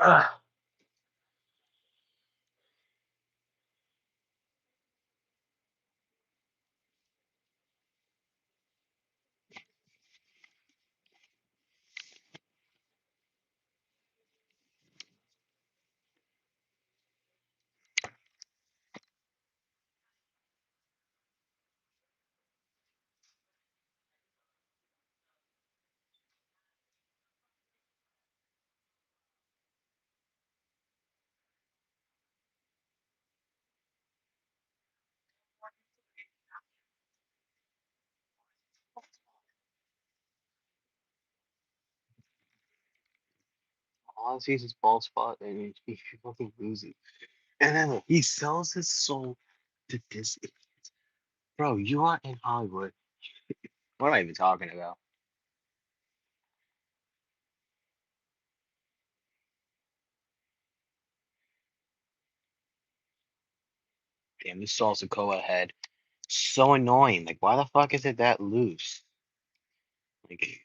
Ugh. All I see is his bald spot, and he fucking loses. And then he sells his soul to this. Bro, you are in Hollywood. What am I even talking about? Damn, this salsa cola head. So annoying. Like, why the fuck is it that loose? Like,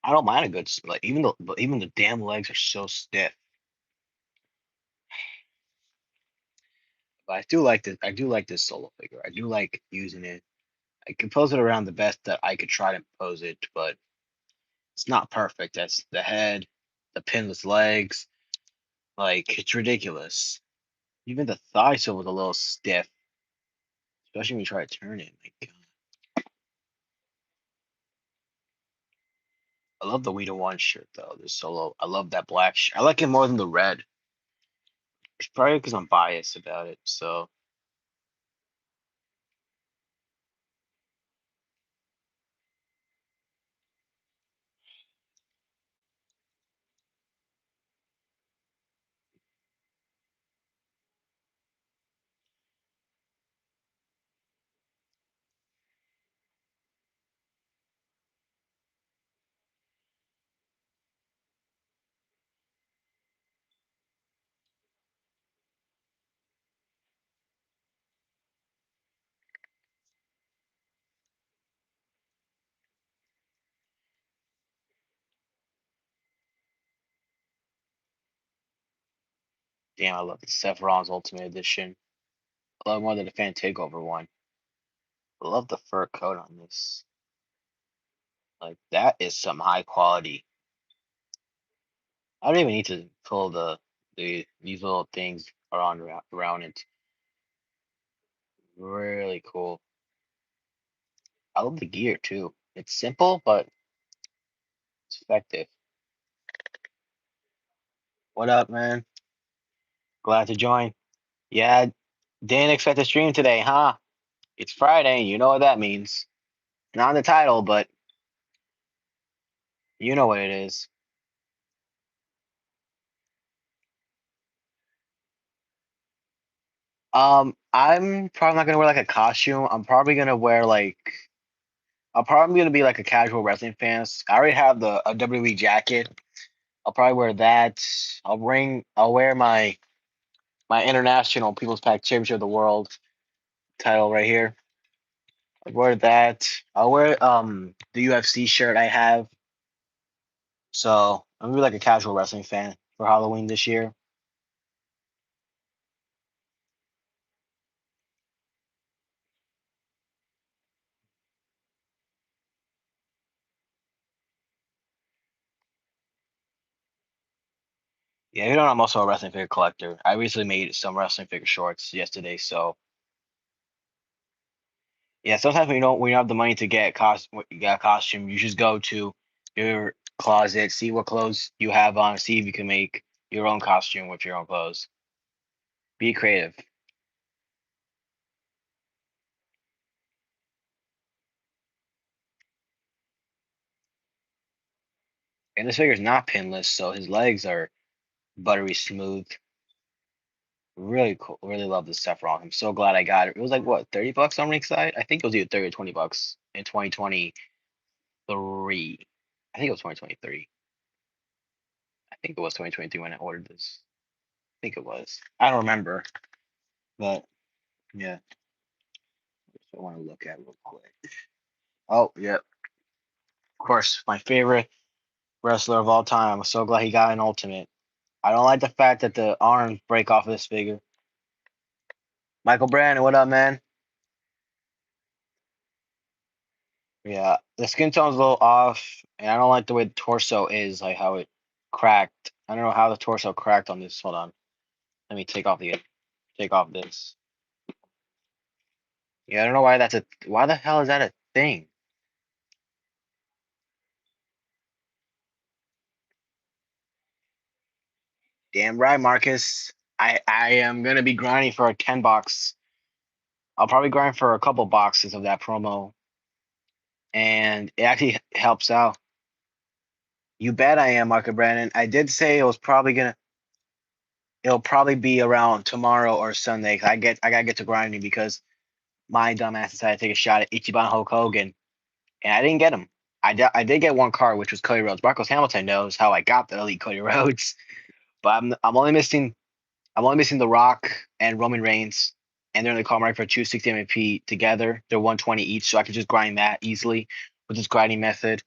I don't mind a good like even the damn legs are so stiff. But I do like this. I do like this solo figure. I do like using it. I can pose it around the best that I could try to pose it, but it's not perfect. That's the head, the pinless legs. Like it's ridiculous. Even the thigh sole was a little stiff, especially when you try to turn it. Like, I love the Weta One shirt though. The solo. I love that black shirt. I like it more than the red. It's probably because I'm biased about it. So damn, I love the Seth Rollins Ultimate Edition. I love it more than the Fan Takeover one. I love the fur coat on this. Like that is some high quality. I don't even need to pull these little things around it. Really cool. I love the gear too. It's simple but it's effective. What up, man? Glad to join. Yeah, didn't expect to stream today, huh? It's Friday. You know what that means. Not in the title, but you know what it is. I'm probably not gonna wear like a costume. I'm probably gonna wear like I'm probably gonna be like a casual wrestling fan. I already have the a WWE jacket. I'll probably wear that. I'll wear my international People's Pack Championship of the World title right here. I'll wear that. I'll wear the UFC shirt I have. So I'm gonna be like a casual wrestling fan for Halloween this year. Yeah, you know I'm also a wrestling figure collector. I recently made some wrestling figure shorts yesterday, so yeah, sometimes when you don't have the money to get a costume, you just go to your closet, see what clothes you have on, see if you can make your own costume with your own clothes. Be creative. And this figure's not pinless, so his legs are buttery smooth. Really cool. Really love this Seth Rollins. I'm so glad I got it. It was like what, $30 on Ringside? I think it was either 30 or $20 in 2023. I think it was 2023. I think it was 2023 when I ordered this. I think it was. I don't remember, but yeah. I want to look at real quick. Oh, yeah. Of course, my favorite wrestler of all time. I'm so glad he got an ultimate. I don't like the fact that the arms break off of this figure. Michael Brandon, what up, man? Yeah, the skin tone's a little off, and I don't like the way the torso is, like how it cracked. I don't know how the torso cracked on this. Hold on. Let me take off this. Yeah, I don't know why that's a why the hell is that a thing? Damn right, Marcus. I am gonna be grinding for a 10 box. I'll probably grind for a couple boxes of that promo, and it actually helps out. You bet I am, Marcus Brandon. I did say it'll probably be around tomorrow or Sunday. 'Cause I gotta get to grinding because my dumbass decided to take a shot at Ichiban Hulk Hogan, and I didn't get him. I did get one card, which was Cody Rhodes. Marcos Hamilton knows how I got the elite Cody Rhodes, but I'm only missing The Rock and Roman Reigns, and they're in the call market for 260 MVP together. They're 120 each, so I could just grind that easily with this grinding method.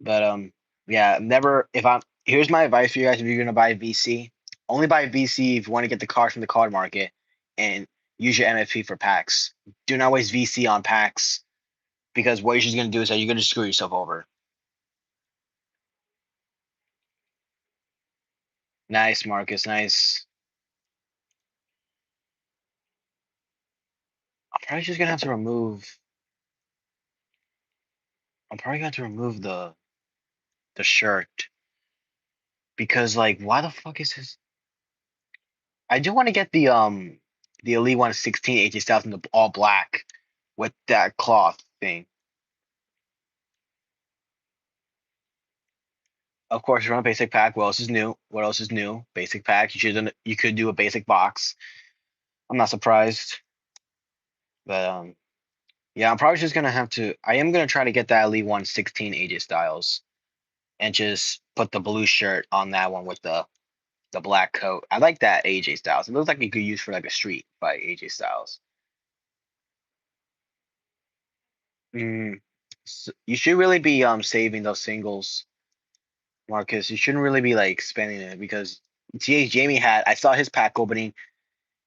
But yeah, never. If I'm Here's my advice for you guys: if you're gonna buy VC, only buy VC if you want to get the card from the card market, and use your MFP for packs. Do not waste VC on packs because what you're just gonna do is that you're gonna screw yourself over. Nice, Marcus. Nice. I'm probably just gonna have to remove. I'm probably gonna have to remove the shirt because like, why the fuck is this? I do want to get the Elite 116 AJ Styles in the all black with that cloth thing. Of course, you run a basic pack. What else is new? What else is new? Basic pack. You could do a basic box. I'm not surprised, but yeah, I'm probably just gonna have to. I am gonna try to get that Elite 116 AJ Styles and just put the blue shirt on that one with the black coat. I like that AJ Styles. It looks like you could use for like a street by AJ Styles. Mm, you should really be saving those singles, Marcus. You shouldn't really be like spending it because TH Jamie had. I saw his pack opening,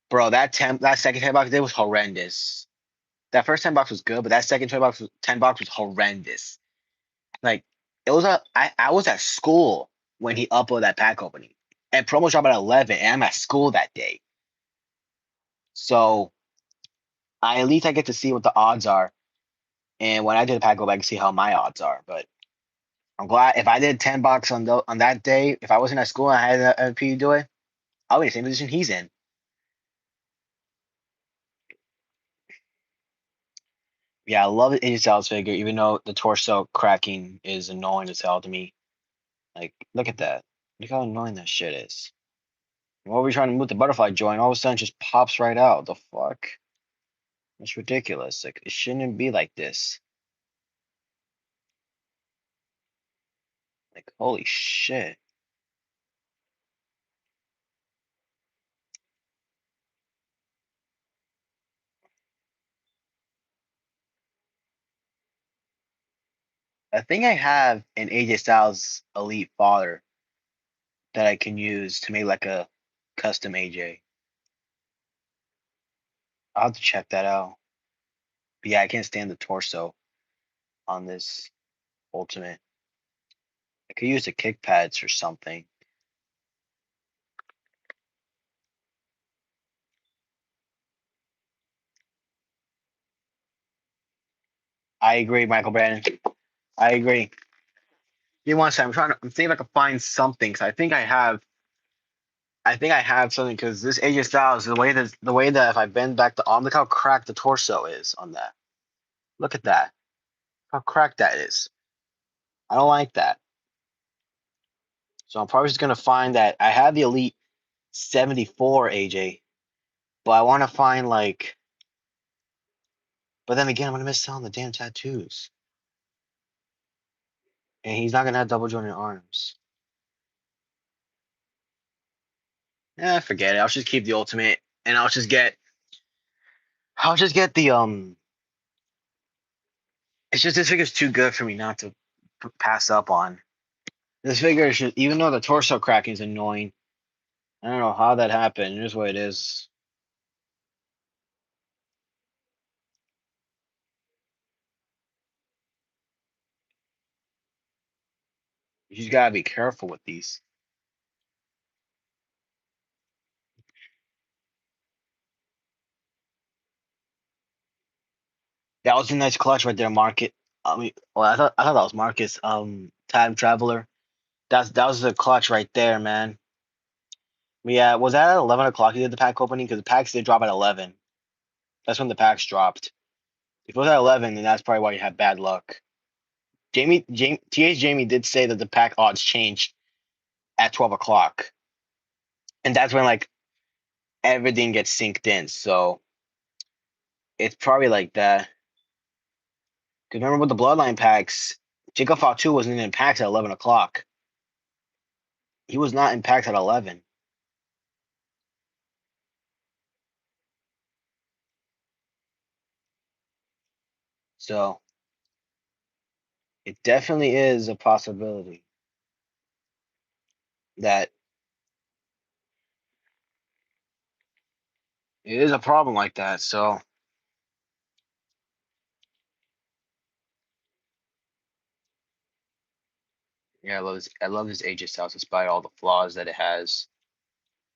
bro. That second 10 box it was horrendous. That first 10 box was good, but that second 10 box was horrendous. Like it was I was at school when he uploaded that pack opening, and promo drop at 11, and I'm at school that day, so at least I get to see what the odds are. And when I did the pack opening, I can see how my odds are, but. I'm glad if I did 10 bucks on that day, if I wasn't at school and I had a P do it, I'll be in the same position he's in. Yeah, I love the AJ Styles figure, even though the torso cracking is annoying as hell to me. Like, look at that. Look how annoying that shit is. What were we trying to move the butterfly joint? All of a sudden, it just pops right out. The fuck? It's ridiculous. Like, it shouldn't be like this. Like, holy shit. I think I have an AJ Styles Elite Father that I can use to make like a custom AJ. I'll have to check that out. But yeah, I can't stand the torso on this ultimate. I could use the kick pads or something. I agree, Michael Brandon. I agree. Give me one second. I'm thinking if I can find something. Cause I think I have something because this AJ Styles, the way that if I bend back the arm, look how cracked the torso is on that. Look at that. How cracked that is. I don't like that. So I'm probably just gonna find that I have the Elite 74 AJ, but I want to find like. But then again, I'm gonna miss out on the damn tattoos, and he's not gonna have double jointed arms. Yeah, forget it. I'll just keep the ultimate, and I'll just get the It's just this figure's too good for me not to pass up on. This figure should, even though the torso cracking is annoying, I don't know how that happened. Here's what it is. You just gotta be careful with these. That was a nice clutch right there, Market. I mean, well, I thought that was Marcus. Time Traveler. That was the clutch right there, man. Yeah, was that at 11 o'clock? You did the pack opening because the packs did drop at 11. That's when the packs dropped. If it was at 11, then that's probably why you had bad luck. TH Jamie did say that the pack odds changed at 12 o'clock, and that's when like everything gets synced in. So it's probably like that. Because remember with the Bloodline packs, Jacob Fatu wasn't in packs at 11 o'clock. He was not in packs at 11. So it definitely is a possibility that it is a problem like that. So yeah, I love this Aegis house despite all the flaws that it has.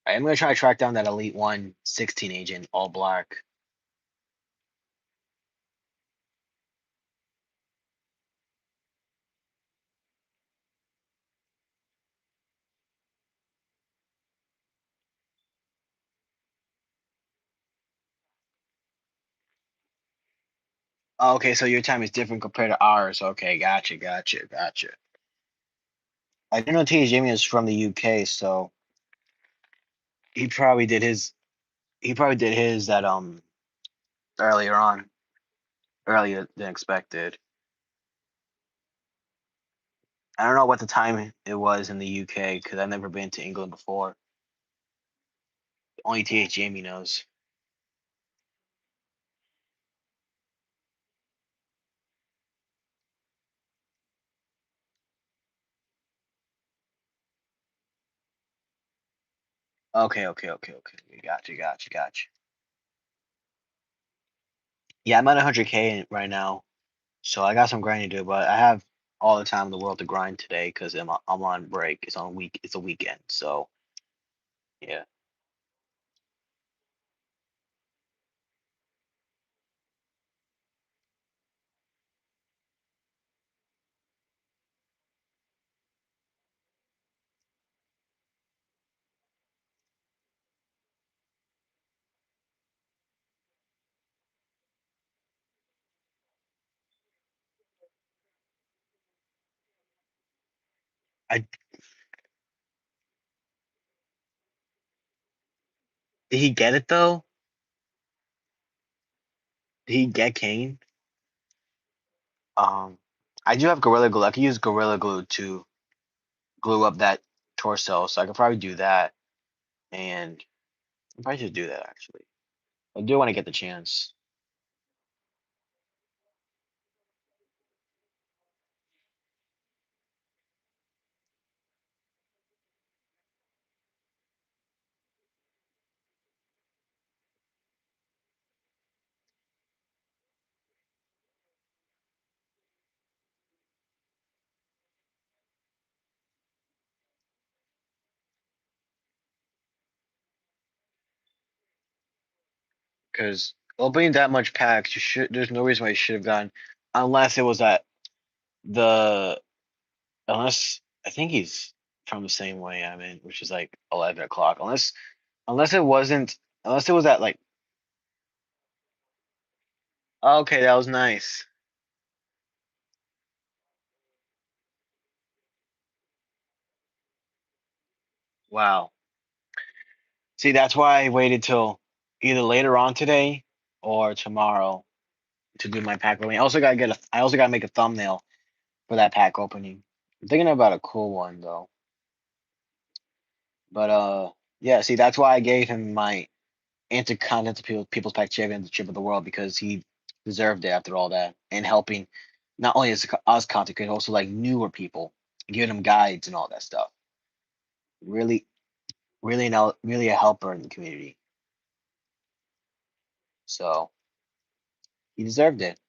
I am gonna try to track down that Elite One 16 agent all black. Oh, okay, so your time is different compared to ours. Okay, gotcha. I didn't know TJ Jamie is from the UK, so he probably did his that earlier on, earlier than expected. I don't know what the time it was in the UK because I've never been to England before. Only TH Jamie knows. Okay. Gotcha. Yeah, I'm at 100K right now, so I got some grinding to do, but I have all the time in the world to grind today because I'm on break. It's a weekend, so yeah. I Did he get it though? Did he get Kane? Um, I do have Gorilla Glue. I can use Gorilla Glue to glue up that torso, so I could probably do that, and I probably should do that actually. I do want to get the chance. Because opening that much packs, you should. There's no reason why you should have gone, unless it was at the unless I think he's from the same way I'm in, which is like 11 o'clock. Unless it wasn't, unless it was at like, okay, that was nice. Wow. See, that's why I waited till either later on today or tomorrow to do my pack opening. I also gotta make a thumbnail for that pack opening. I'm thinking about a cool one though. But yeah, see, that's why I gave him my Intercontinental People's Pack Championship of the World because he deserved it after all that and helping not only us content creators, also like newer people. giving them guides and all that stuff. Really, really a helper in the community. So he deserved it.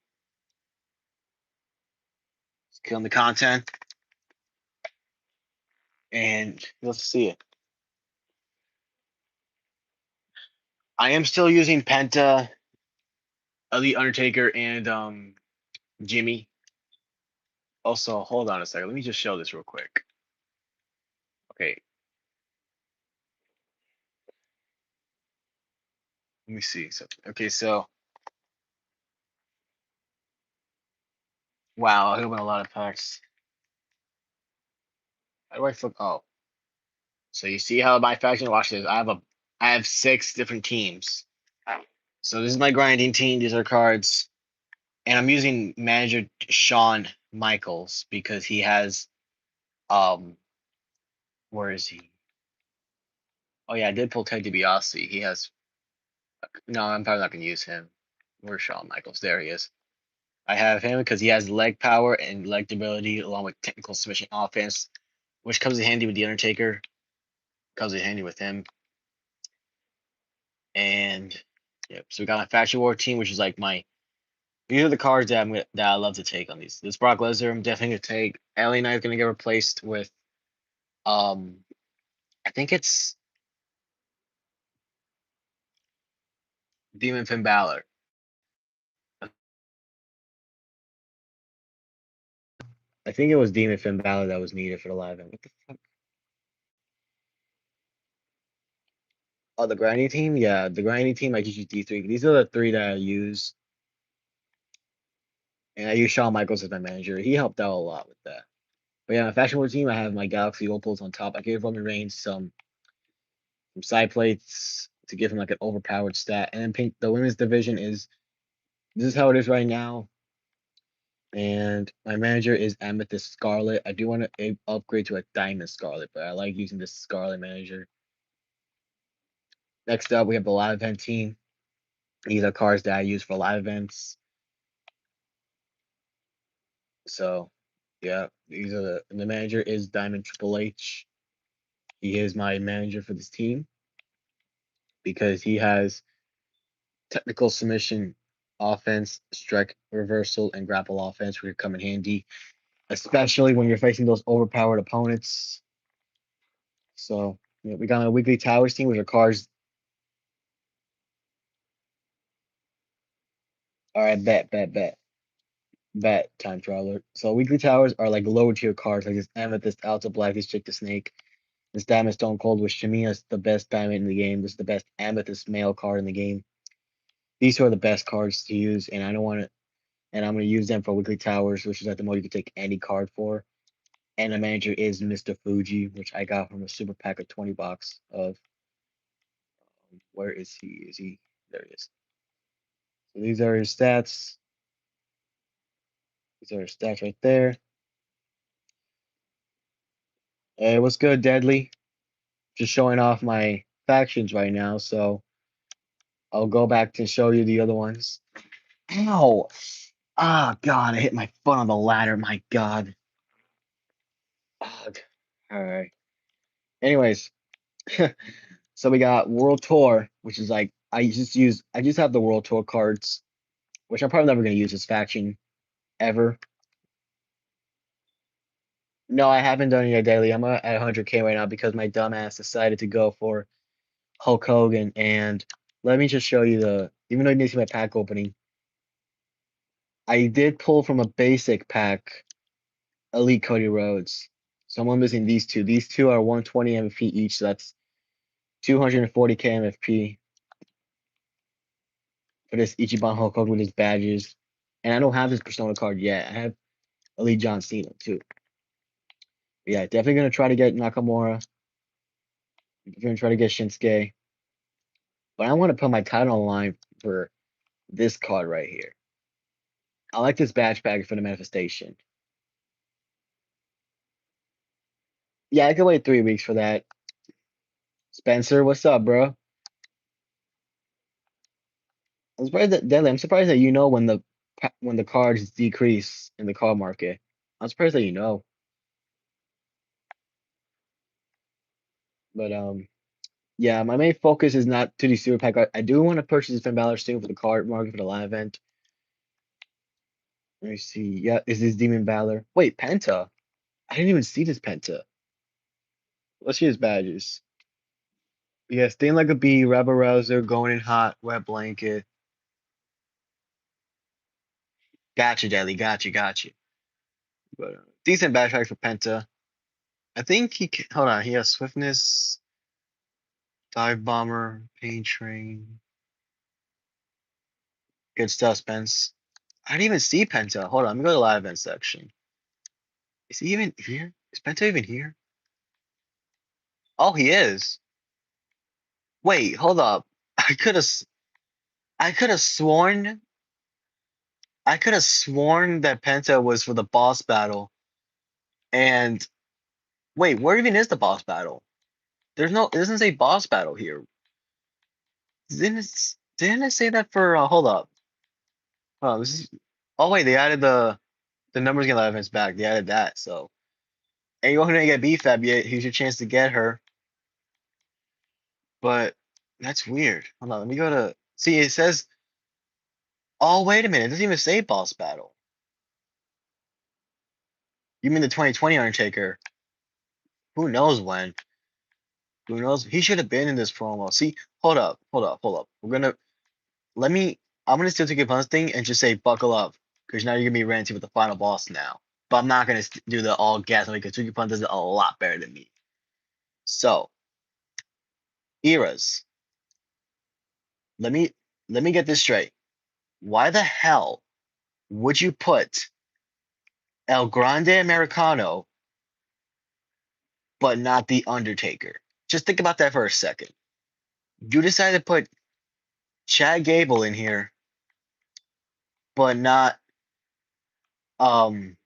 He's killing the content, and let's see it. I am still using Penta, Elite Undertaker, and Jimmy. Also, hold on a second. Let me just show this real quick. Okay, let me see. So, okay, so wow, I opened a lot of packs. How do I flip? Oh, so you see how my faction? Watch this. I have 6 different teams. So this is my grinding team. These are cards, and I'm using manager Shawn Michaels because he has um. Where is he? Oh yeah, I did pull Ted DiBiase. He has. No, I'm probably not gonna use him. Where's Shawn Michaels? There he is. I have him because he has leg power and leg ability along with technical submission offense, which comes in handy with the Undertaker. Comes in handy with him. And yep, so we got my Faction War team, which is like my these are the cards that I love to take on these. This Brock Lesnar, I'm definitely gonna take. LA Knight's gonna get replaced with um I think it's Demon Finn Balor. I think it was Demon Finn Balor that was needed for the live event. What the fuck? Oh, the grinding team? Yeah, the grinding team I just use D3. These are the 3 that I use. And I use Shawn Michaels as my manager. He helped out a lot with that. But yeah, my Faction War team, I have my Galaxy Opals on top. I gave Roman Reigns some side plates to give him like an overpowered stat. And then pink the women's division is this is how it is right now. And my manager is Amethyst Scarlet. I do want to upgrade to a Diamond Scarlet, but I like using this Scarlet manager. Next up, we have the live event team. These are cards that I use for live events. So, yeah, these are the manager is Diamond Triple H. He is my manager for this team because he has technical submission offense, strike reversal, and grapple offense, which come in handy, especially when you're facing those overpowered opponents. So yeah, we got a weekly towers team, which are cards. All right, bet, time traveler. So weekly towers are like lower tier cards, like this Amethyst, Alta Black, this Chick the Snake, this Diamond Stone Cold, which to me is the best diamond in the game. This is the best Amethyst male card in the game. These are the best cards to use, and I don't want to. And I'm going to use them for weekly towers, which is at the most you can take any card for. And the manager is Mr. Fuji, which I got from a super pack of 20 bucks of where is he? Is he there he is. So these are his stats. These are his stats right there. Hey, what's good, Deadly? Just showing off my factions right now, so I'll go back to show you the other ones. Ow! Ah, God, I hit my foot on the ladder. My God. Ugh. All right. Anyways, so we got World Tour, which is like I just have the World Tour cards, which I'm probably never gonna use this faction ever. No, I haven't done it yet daily. I'm at 100K right now because my dumbass decided to go for Hulk Hogan. And let me just show you even though you didn't see my pack opening, I did pull from a basic pack Elite Cody Rhodes. So I'm missing these two. These two are 120 MFP each. So that's 240K MFP for this Ichiban Hulk Hogan with his badges. And I don't have his Persona card yet. I have Elite John Cena too. But yeah, definitely gonna try to get Nakamura. Gonna try to get Shinsuke. But I want to put my title on the line for this card right here. I like this badge package for the manifestation. Yeah, I can wait 3 weeks for that. Spencer, what's up, bro? I'm surprised that Deadly. I'm surprised that you know when the cards decrease in the card market. I'm surprised that you know. But yeah, my main focus is not to the super pack. I do want to purchase Finn Balor soon for the card market for the live event. Let me see. Yeah, is this Demon Balor? Wait, Penta. I didn't even see this Penta. Let's see his badges. Yeah, staying like a bee, Rebel Rouser, going in hot, wet blanket. Gotcha, Daily. Gotcha. But decent badge pack for Penta. I think hold on. He has swiftness, dive bomber, pain train. Good stuff, Spence. I didn't even see Penta. Hold on, let me go to the live event section. Is he even here? Is Penta even here? Oh, he is. Wait, hold up. I could have I could have sworn I could have sworn that Penta was for the boss battle. And wait, where even is the boss battle? There's no, it doesn't say boss battle here. Didn't it say that for hold up. Oh, this is oh wait, they added the numbers game live events back. They added that, so anyone who didn't get BFAB yet, here's your chance to get her. But that's weird. Hold on, let me go to see. It says, oh wait a minute, it doesn't even say boss battle. You mean the 2020 Undertaker? Who knows when? Who knows? He should have been in this promo. See, hold up. We're gonna let me. I'm gonna still take a punch thing and just say buckle up, because now you're gonna be ranting with the final boss now. But I'm not gonna do the all gas because Tuki Pun does it a lot better than me. So eras. Let me let me get this straight. Why the hell would you put El Grande Americano but not the Undertaker? Just think about that for a second. You decided to put Chad Gable in here, but not the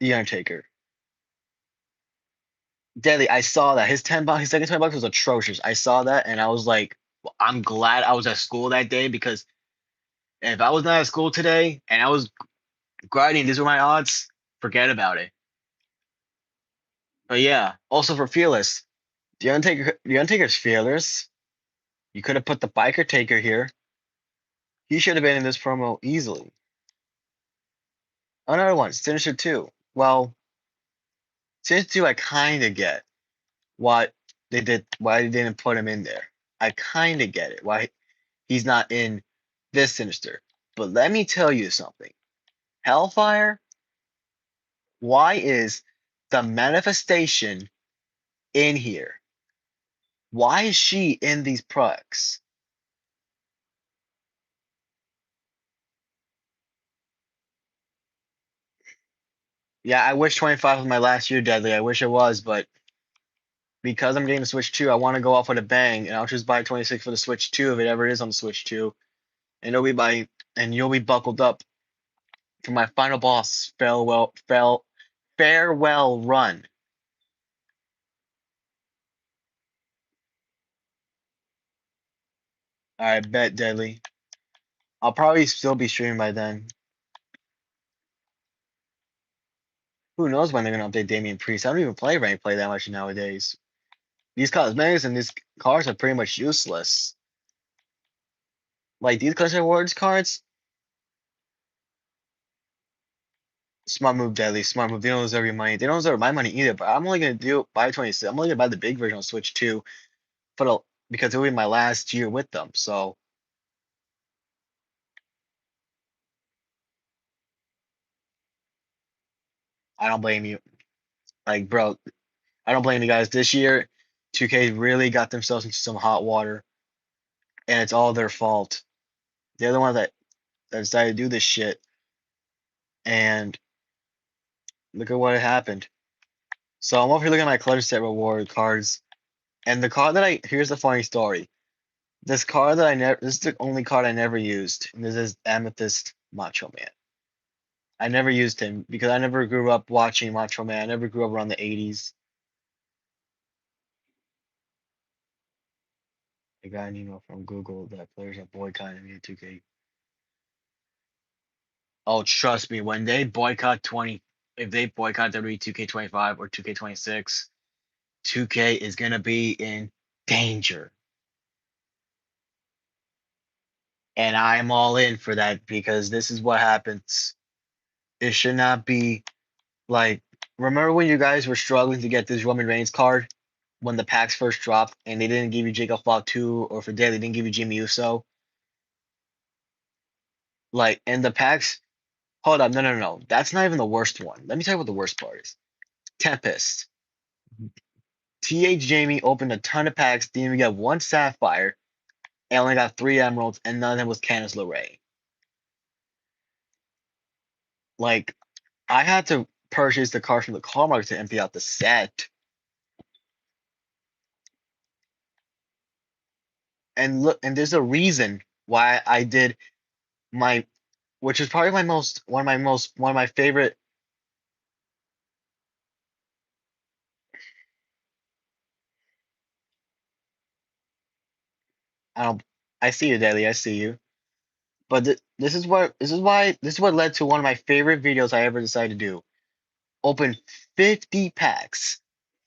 Undertaker. Deadly, I saw that. His $10, his second $20 was atrocious. I saw that and I was like, well, I'm glad I was at school that day, because if I was not at school today and I was grinding, these were my odds, forget about it. But yeah, also for Fearless, the Undertaker's Fearless. You could have put the Biker Taker here. He should have been in this promo easily. Another one, Sinister 2. Well, Sinister 2, I kind of get what they did, why they didn't put him in there. I kind of get it, why he's not in this Sinister. But let me tell you something. Hellfire, why is the manifestation in here? Why is she in these products? Yeah, I wish 25 was my last year, Deadly. I wish it was, but because I'm getting the Switch 2, I want to go off with a bang, and I'll just buy 26 for the Switch 2 if it ever is on the Switch 2. And you'll be buckled up for my final boss farewell run. I bet, Deadly. I'll probably still be streaming by then. Who knows when they're gonna update Damian Priest? I don't even play rank play that much nowadays. These cosmetics and these cards are pretty much useless. Like these Collection Awards cards, smart move, Deadly. Smart move. They don't deserve your money. They don't deserve my money either. But I'm only gonna buy 26. I'm only gonna buy the big version on Switch 2 for the because it will be my last year with them. So I don't blame you. Like, bro, I don't blame you guys. This year, 2K really got themselves into some hot water, and it's all their fault. They're the one that decided to do this shit, and look at what happened. So I'm over here looking at my color set reward cards, and the card that here's the funny story. This card that I never this is the only card I never used, and this is Amethyst Macho Man. I never used him because I never grew up watching Macho Man. I never grew up around the 80s. I got an email from Google that players are boycotting me at 2K. Oh, trust me, when they boycott 20, if they boycott WWE 2K25 or 2K26, 2K is gonna be in danger. And I'm all in for that because this is what happens. It should not be like, remember when you guys were struggling to get this Roman Reigns card when the packs first dropped and they didn't give you Jacob Fott 2, or for Day they didn't give you Jimmy Uso? Like, and the packs, hold up, no. That's not even the worst one. Let me tell you what the worst part is. Tempest. TH Jamie opened a ton of packs, didn't even get one Sapphire, and only got 3 Emeralds, and none of them was Candice LeRae. Like, I had to purchase the card from the car market to empty out the set. And look, and there's a reason why I did my, which is probably one of my favorite. I don't, I see you, Daily. I see you. But this is what led to one of my favorite videos I ever decided to do. Open 50 packs,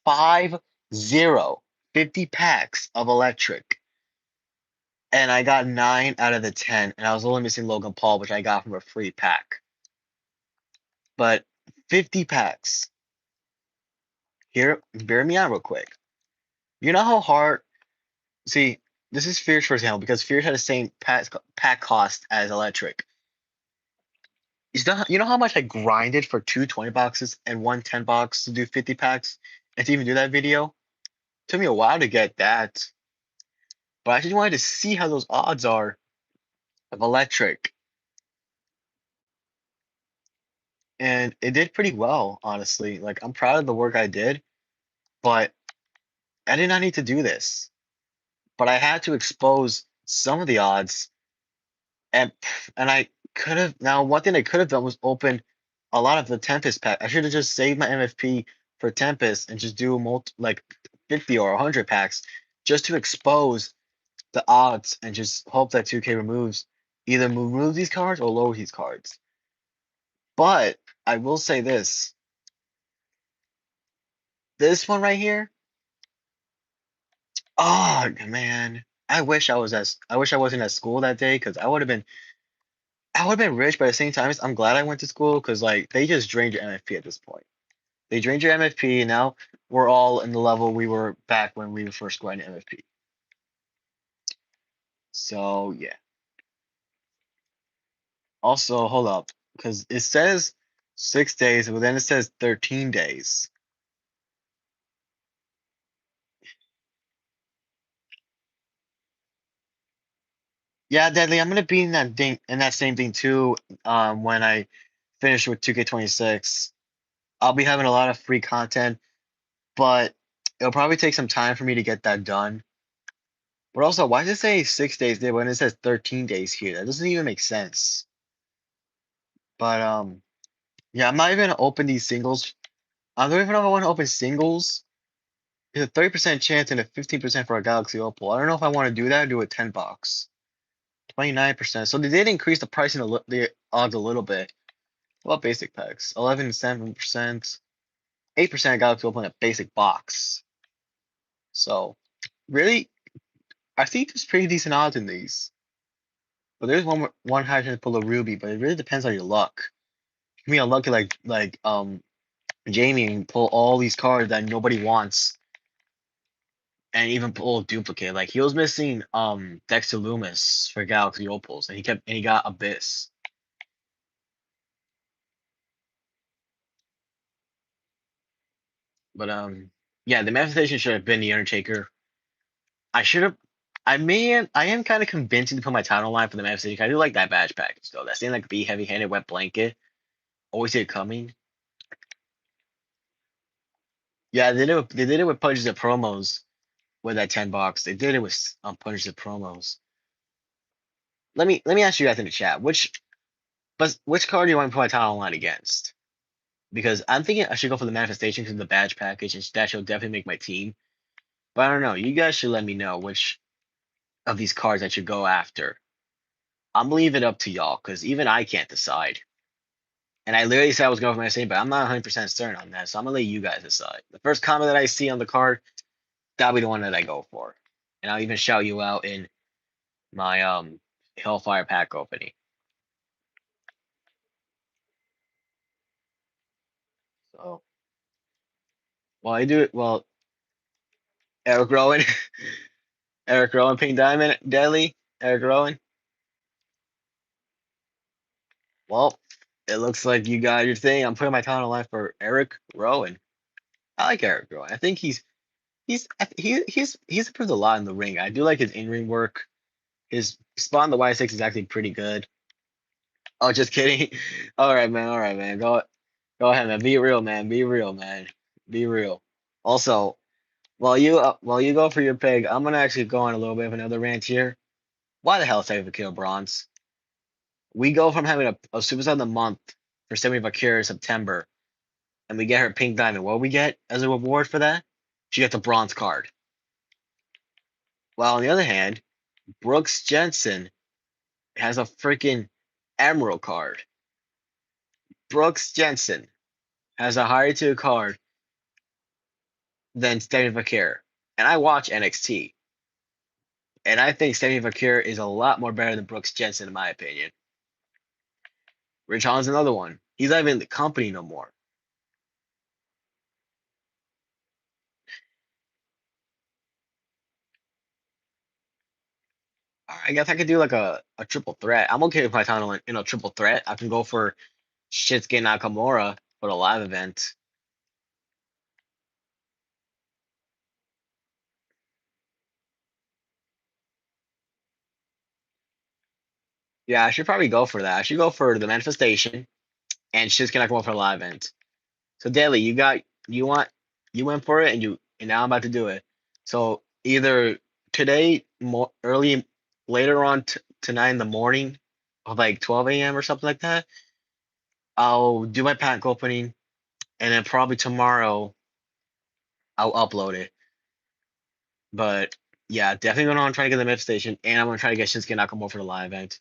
50 packs of electric, and I got 9 out of the 10, and I was only missing Logan Paul, which I got from a free pack. But 50 packs. Here, bear me out real quick. You know how hard? See, this is Fierce, for example, because Fierce had the same pack cost as electric. You know how much I grinded for 2 20 boxes and 1 10 box to do 50 packs and to even do that video? Took me a while to get that, but I just wanted to see how those odds are of electric, and it did pretty well, honestly. Like, I'm proud of the work I did, but I did not need to do this. But I had to expose some of the odds, and I could have. Now, one thing I could have done was open a lot of the Tempest pack. I should have just saved my MFP for Tempest and just do like 50 or 100 packs just to expose the odds and just hope that 2K either remove these cards or lower these cards. But I will say this one right here. Oh man, I wish I wasn't at school that day because I would have been rich. But at the same time, I'm glad I went to school because like they just drained your MFP at this point. They drained your MFP, and now we're all in the level we were back when we were first grinding MFP. So yeah. Also, hold up, because it says 6 days, but then it says 13 days. Yeah, Deadly, I'm gonna be in that same thing too. When I finish with 2K26, I'll be having a lot of free content, but it'll probably take some time for me to get that done. But also, why does it say 6 days there when it says 13 days here? That doesn't even make sense. But yeah, I'm not even gonna open these singles. I don't even know if I want to open singles. There's a 30% chance and a 15% for a Galaxy Opal. I don't know if I want to do that or do a 10 box. 29%. So they did increase the pricing the odds a little bit. What about basic packs? 11 and 7%. 8% Galaxy Opal in a basic box. So really, I think there's pretty decent odds in these. But there's one high chance to pull a ruby, but it really depends on your luck. You can be unlucky like Jamie and pull all these cards that nobody wants, and even pull a duplicate. Like he was missing Dexter Loomis for Galaxy Opals, and he got Abyss. But yeah, the manifestation should have been the Undertaker. I should have. I am kind of convincing to put my title line for the manifestation. I do like that badge package though. That seemed like be heavy-handed wet blanket. Always see it coming. Yeah, they did it with punches and promos with that 10 box. They did it with punches and promos. Let me ask you guys in the chat, which card do you want to put my title line against? Because I'm thinking I should go for the manifestation because of the badge package, and that should definitely make my team. But I don't know. You guys should let me know which of these cards I should go after. I'm leaving it up to y'all because even I can't decide. And I literally said I was going for my same, but I'm not 100% certain on that. So I'm gonna let you guys decide. The first comment that I see on the card, that'll be the one that I go for. And I'll even shout you out in my Hellfire pack opening. So well I do it well, Eric Rowan. Eric Rowan, Pink Diamond, Deadly, Eric Rowan. Well, it looks like you got your thing. I'm putting my time on line for Eric Rowan. I like Eric Rowan. I think he's improved a lot in the ring. I do like his in ring work. His spot on the Y6 is actually pretty good. Oh, just kidding. All right, man. All right, man. Go ahead, man. Be real, man. Be real, man. Be real. Also, while you go for your pig, I'm gonna actually go on a little bit of another rant here. Why the hell save a kill bronze? We go from having a superstar of the month for Stephanie Vakir in September, and we get her pink diamond. What we get as a reward for that? She gets a bronze card. While on the other hand, Brooks Jensen has a freaking emerald card. Brooks Jensen has a higher tier card than Stephanie Vakir. And I watch NXT, and I think Stephanie Vakir is a lot more better than Brooks Jensen, in my opinion. Rich Holland's another one. He's not even in the company no more. I guess I could do like a triple threat. I'm okay with my title in a triple threat. I can go for Shinsuke Nakamura for the live event. Yeah, I should probably go for that. I should go for the manifestation and Shinsuke Nakamura for the live event. So Daly, you went for it, and now I'm about to do it. So either today, more early, later on tonight in the morning, of like 12 a.m. or something like that, I'll do my pack opening, and then probably tomorrow I'll upload it. But yeah, definitely gonna try to get the mid station, and I'm gonna try to get Shinsuke Nakamura for the live event.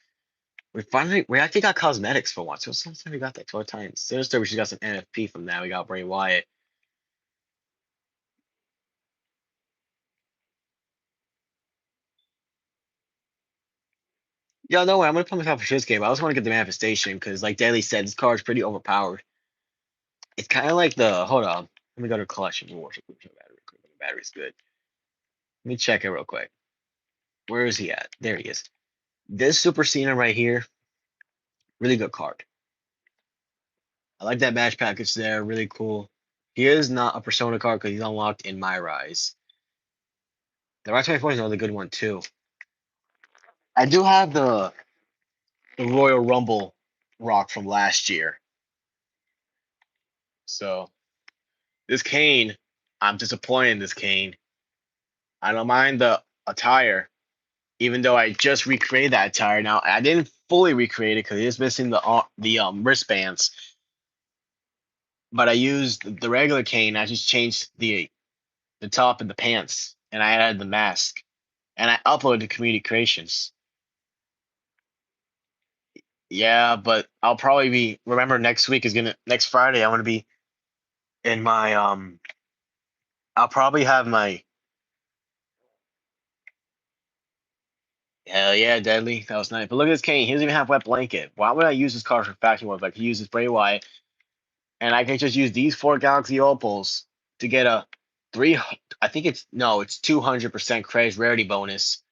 We actually got cosmetics for once. So sometimes we got that 12 times. Sinister, we just got some NFP from that. We got Bray Wyatt. Yeah, no way. I'm gonna put myself for Shinsuke, but I also want to get the manifestation because, like Daly said, this card is pretty overpowered. It's kind of like the hold on. Let me go to collection. Worship battery. Battery's good. Let me check it real quick. Where is he at? There he is. This Super Cena right here, really good card. I like that match package there. Really cool. He is not a Persona card because he's unlocked in my Rise. The Rise 24 is another good one too. I do have the Royal Rumble rock from last year. So this Kane, I'm disappointed in this Kane. I don't mind the attire, even though I just recreated that attire. Now I didn't fully recreate it because it is missing the wristbands. But I used the regular Kane. I just changed the top and the pants, and I added the mask, and I uploaded to community creations. Yeah, but I'll probably be. Remember, next Friday. I'm gonna be in my I'll probably have my. Hell yeah, deadly. That was nice. But look at this Kane. He doesn't even have wet blanket. Why would I use this card for faction wars? Like he uses Bray Wyatt, and I can just use these four Galaxy Opals to get a three. I think it's no, it's 200% credits rarity bonus,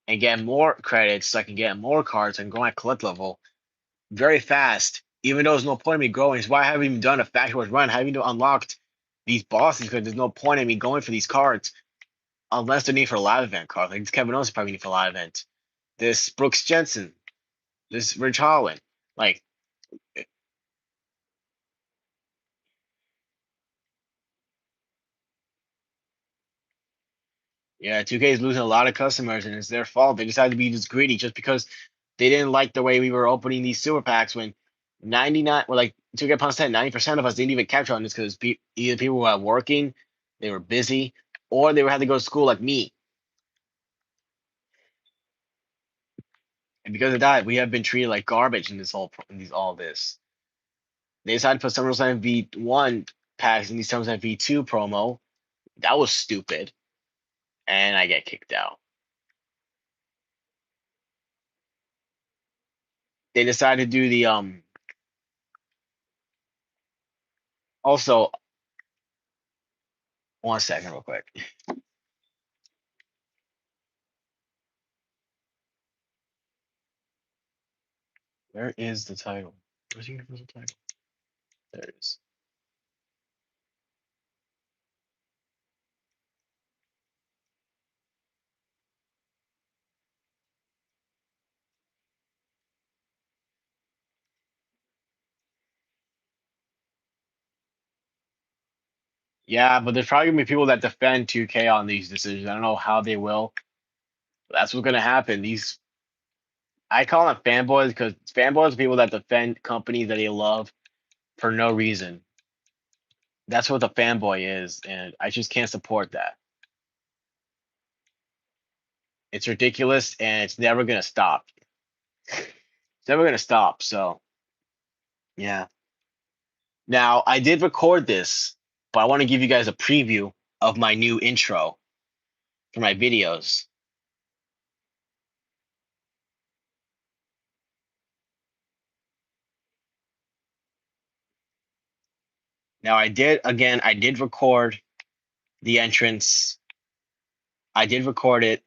and get more credits so I can get more cards and grow my collect level very fast. Even though there's no point in me growing, it's why I haven't even done a faction wars run. I haven't even unlocked these bosses because there's no point in me going for these cards unless they're need for a live event card. Like this Kevin Owens is probably need for a live event. This Brooks Jensen, this Rich Holland. Like, yeah, 2K is losing a lot of customers, and it's their fault. They decided to be this greedy just because they didn't like the way we were opening these super packs when 99, well, like 2K Pound said, 90% of us didn't even capture on this because either people were working, they were busy, or they had to go to school like me. And because of that, we have been treated like garbage in this all this. They decided to put SummerSlam V1 packs in the SummerSlam V2 promo. That was stupid. And I get kicked out. They decided to do the also 1 second real quick. Where is the title? Where's the Universal title? There it is. Yeah, but there's probably gonna be people that defend 2K on these decisions. I don't know how they will. But that's what's gonna happen. These I call them fanboys because fanboys are people that defend companies that they love for no reason. That's what the fanboy is, and I just can't support that. It's ridiculous, and it's never gonna stop. It's never gonna stop. So yeah. Now I did record this, but I want to give you guys a preview of my new intro for my videos. Now I did record the entrance. I did record it,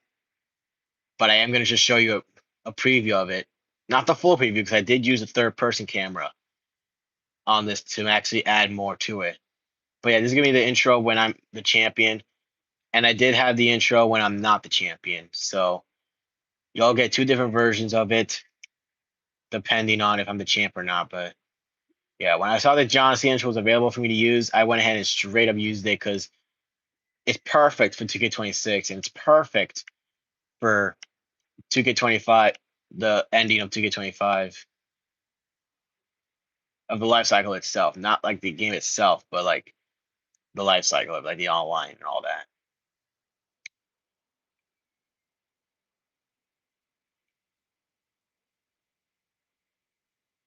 but I am gonna just show you a preview of it. Not the full preview because I did use a third person camera on this to actually add more to it. But yeah, this is gonna be the intro when I'm the champion, and I did have the intro when I'm not the champion. So y'all get two different versions of it, depending on if I'm the champ or not. But yeah, when I saw that John Cena intro was available for me to use, I went ahead and straight up used it because it's perfect for 2K26 and it's perfect for 2K25, the ending of 2K25 of the life cycle itself, not like the game itself, but like the life cycle of like the online and all that.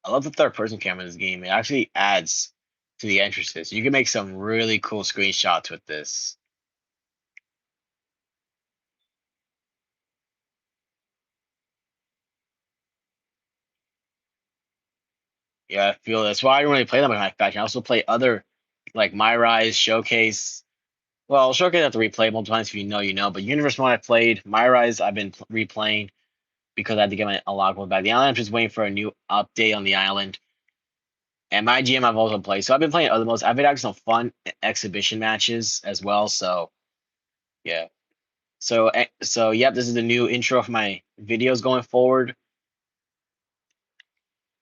I love the third person camera in this game. It actually adds to the entrances. You can make some really cool screenshots with this. Yeah, I feel that's why I don't really play that much my faction. I also play other like My Rise, Showcase. Well, Showcase I have to replay multiple times if you know, you know. But Universe one I played, My Rise I've been replaying because I had to get my unlockable back. The island I'm just waiting for a new update on the island. And my GM I've also played. So I've been playing other modes. I've been having some fun exhibition matches as well. So yeah. So yep, this is the new intro for my videos going forward.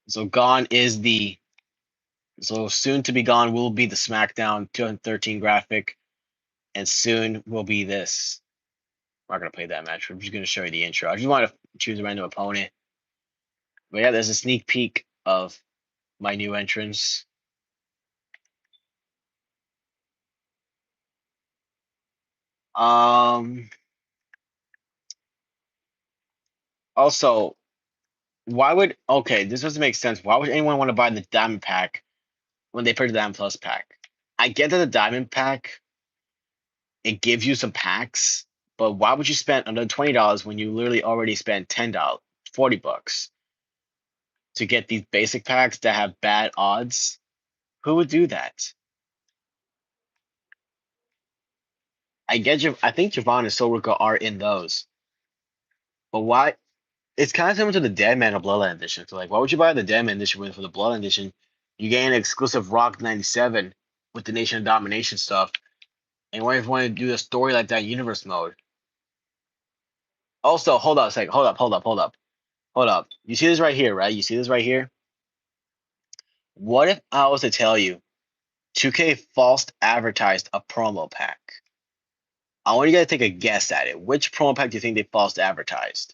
So gone is the so soon to be gone will be the SmackDown 2013 graphic, and soon will be this. I'm not gonna play that match. I'm just gonna show you the intro. I just want to choose a random opponent. But yeah, there's a sneak peek of my new entrance. Um. Also, why would okay? This doesn't make sense. Why would anyone want to buy the Diamond Pack when they purchase the Diamond Plus pack? I get that the Diamond Pack it gives you some packs, but why would you spend another $20 when you literally already spent $10, $40 to get these basic packs that have bad odds? Who would do that? I get you. I think Javon and Soraka are in those, but why? It's kind of similar to the Deadman or Bloodline edition. So like, why would you buy the Deadman edition when for the Bloodline edition you get an exclusive Rock 97 with the Nation of Domination stuff, and why if you want to do a story like that in universe mode? Also, hold on a second. Hold up. You see this right here, right? You see this right here? What if I was to tell you 2K false advertised a promo pack? I want you guys to take a guess at it. Which promo pack do you think they false advertised?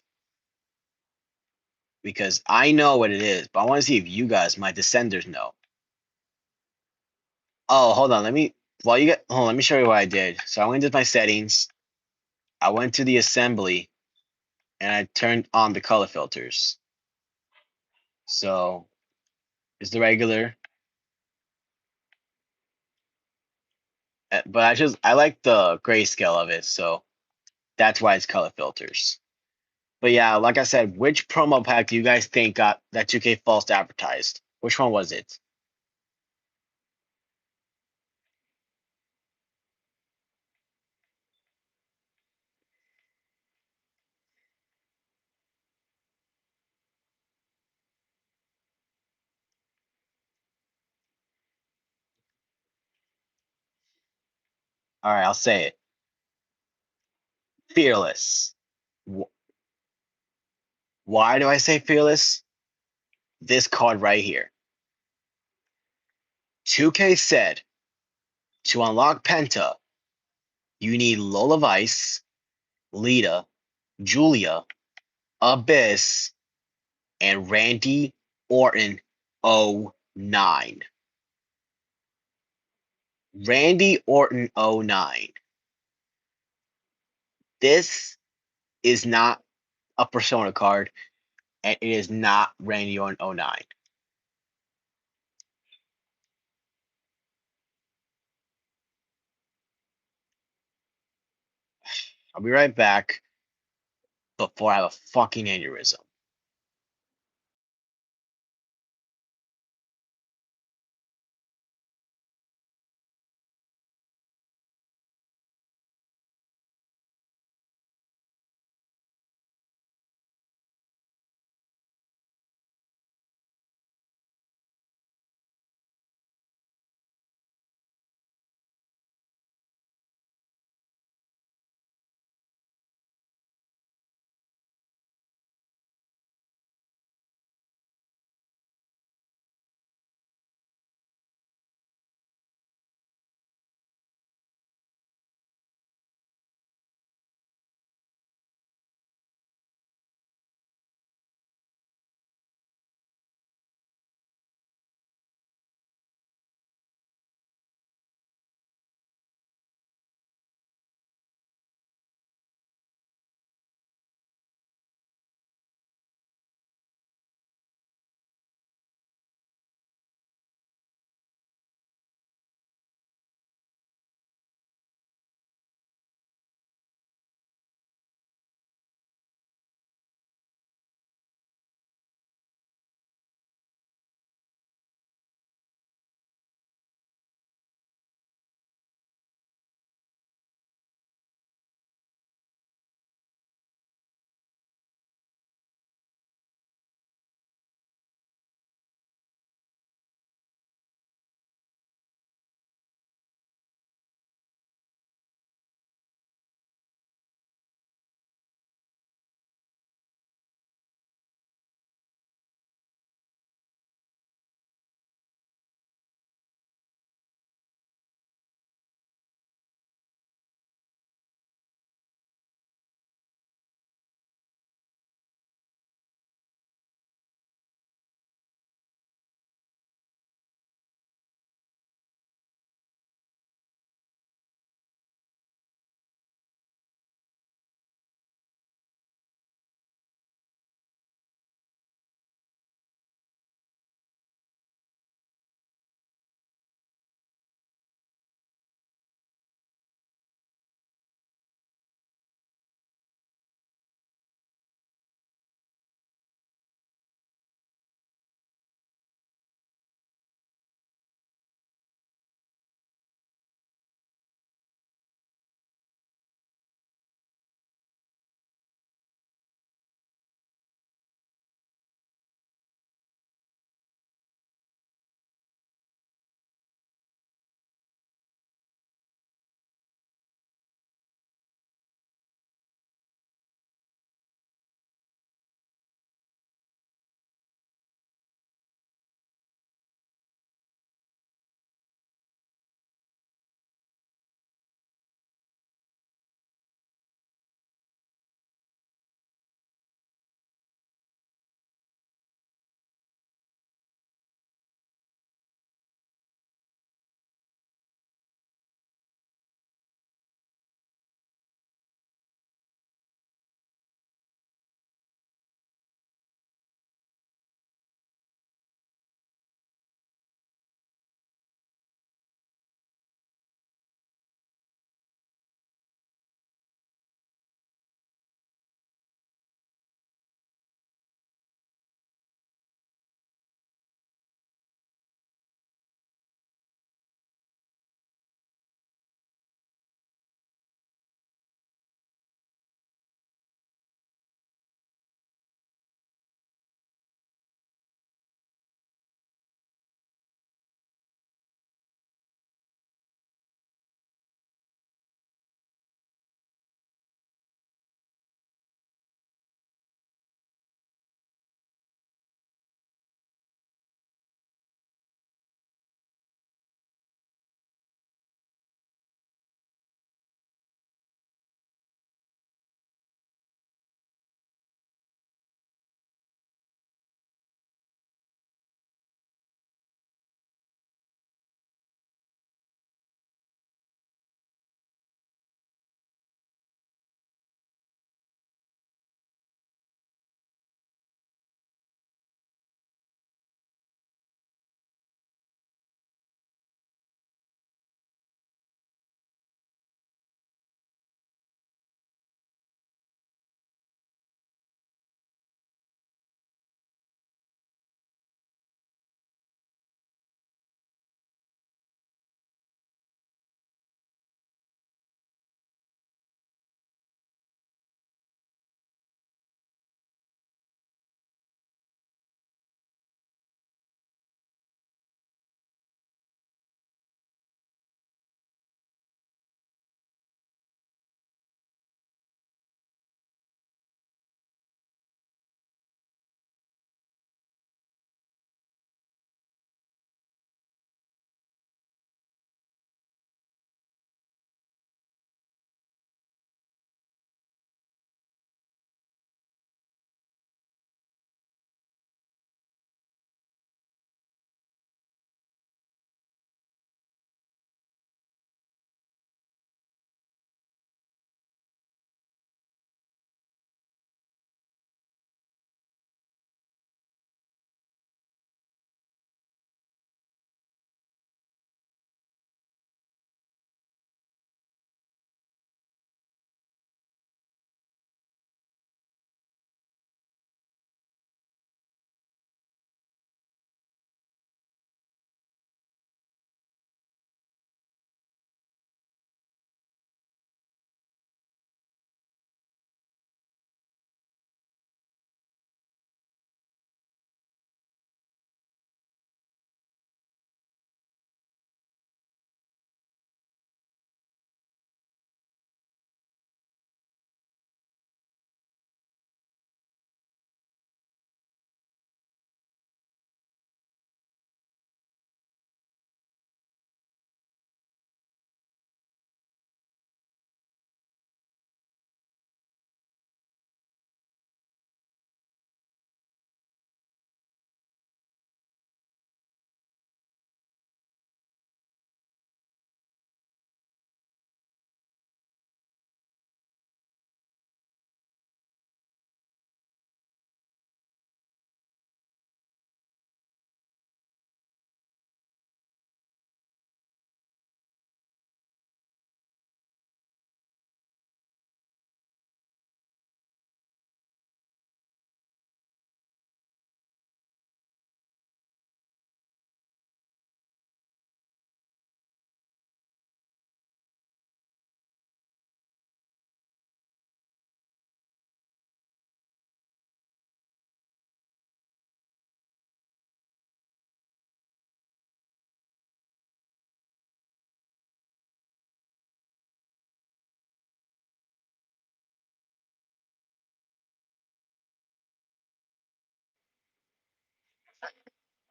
Because I know what it is, but I want to see if you guys, my descenders, know. Oh, hold on. Let me show you what I did. So I went into my settings. I went to the assembly and I turned on the color filters. So it's the regular. But I like the grayscale of it, so that's why it's color filters. But yeah, like I said, which promo pack do you guys think got that 2K false advertised? Which one was it? All right, I'll say it. Fearless. Wh- Why do I say fearless? This card right here. 2K said to unlock Penta, you need Lola Vice, Lita, Julia, Abyss, and Randy Orton '09. Randy Orton '09. This is not a Persona card, and it is not Randy Orton '09. I'll be right back before I have a fucking aneurysm.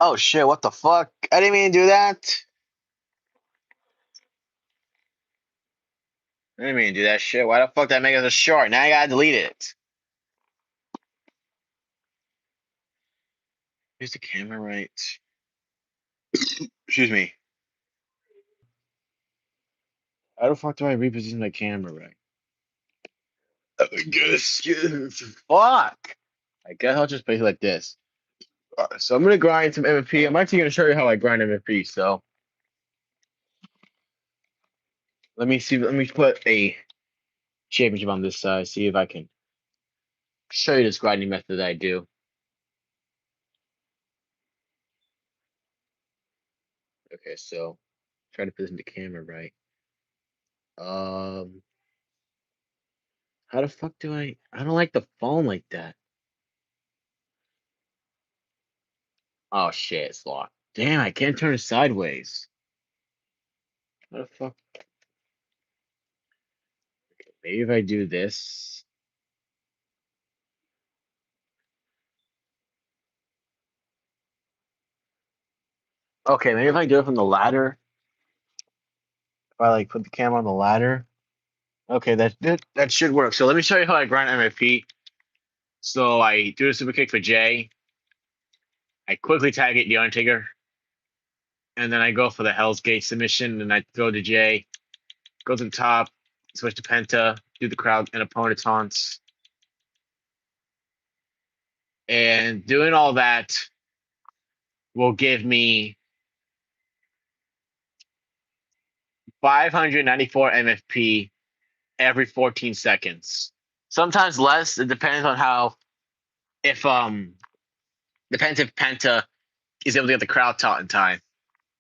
Oh shit! What the fuck? I didn't mean to do that. I didn't mean to do that shit. Why the fuck did I make it a short? Now I gotta delete it. Use the camera right. Excuse me. How the fuck do I reposition my camera right? I guess. Fuck. I guess I'll just play it like this. So I'm gonna grind some MVP. I'm actually gonna show you how I grind MVP. So let me see. Let me put a championship on this side. See if I can show you this grinding method that I do. Okay, so try to position the camera right. Um, how the fuck do I? I don't like the phone like that. Oh shit, it's locked. Damn, I can't turn it sideways. How the fuck? Maybe if I do this. Okay, maybe if I do it from the ladder. If I like put the camera on the ladder. Okay, that should work. So let me show you how I grind MVP. So I do a super kick for Jay. I quickly tag it the Undertaker, and then I go for the Hell's Gate submission, and I throw to Jay. Go to the top, switch to Penta, do the crowd and opponent taunts, and doing all that will give me 594 MFP every 14 seconds. Sometimes less. It depends on how if depends if Penta is able to get the crowd taught in time.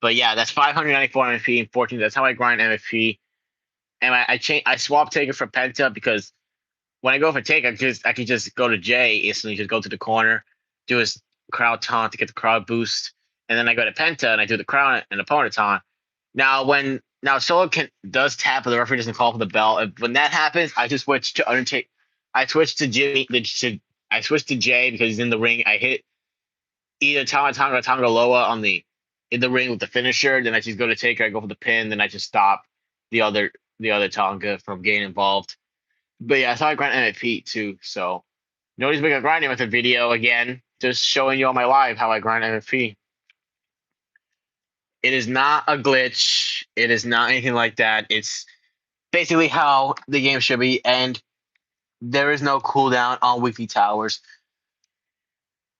But yeah, that's 594 MFP in 14. That's how I grind MFP. And I swap Taker for Penta because when I go for Taker, I can just go to J instantly, just go to the corner, do his crowd taunt to get the crowd boost, and then I go to Penta and I do the crowd and opponent taunt. Now Solo does tap, but the referee doesn't call for the bell. When that happens, I just switch to Undertaker. I switch to Jimmy. I switch to Jay because he's in the ring. I hit either Tonga or Tonga Loa on the in the ring with the finisher. Then I just go to Taker. I go for the pin. Then I just stop the other the other Tonga from getting involved. But yeah, I saw I grind MFP too. So nobody's making a grinding with a video again. Just showing you on my live how I grind MFP. It is not a glitch. It is not anything like that. It's basically how the game should be, and there is no cooldown on weekly towers,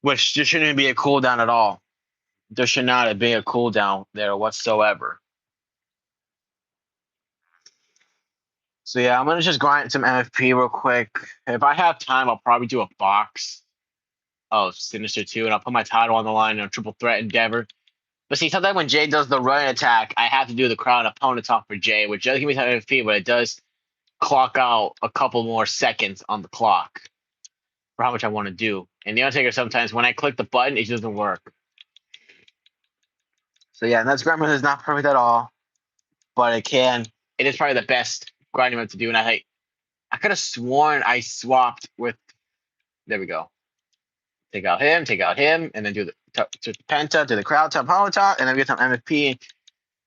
which there shouldn't be a cooldown at all. There should not be a cooldown there whatsoever. So yeah, I'm gonna just grind some MFP real quick. If I have time, I'll probably do a box of Sinister 2, and I'll put my title on the line in a triple threat endeavor. But see, sometimes when Jay does the run attack, I have to do the crowd opponent talk for Jay, which does give me some MFP, but it does clock out a couple more seconds on the clock for how much I want to do. And the Undertaker sometimes when I click the button, it doesn't work. So yeah, and that's grind method is not perfect at all, but it is probably the best grinding method to do. And I could have sworn I swapped with there we go. Take out him, and then do the penta, do the crowd top, power top, and then get some MFP.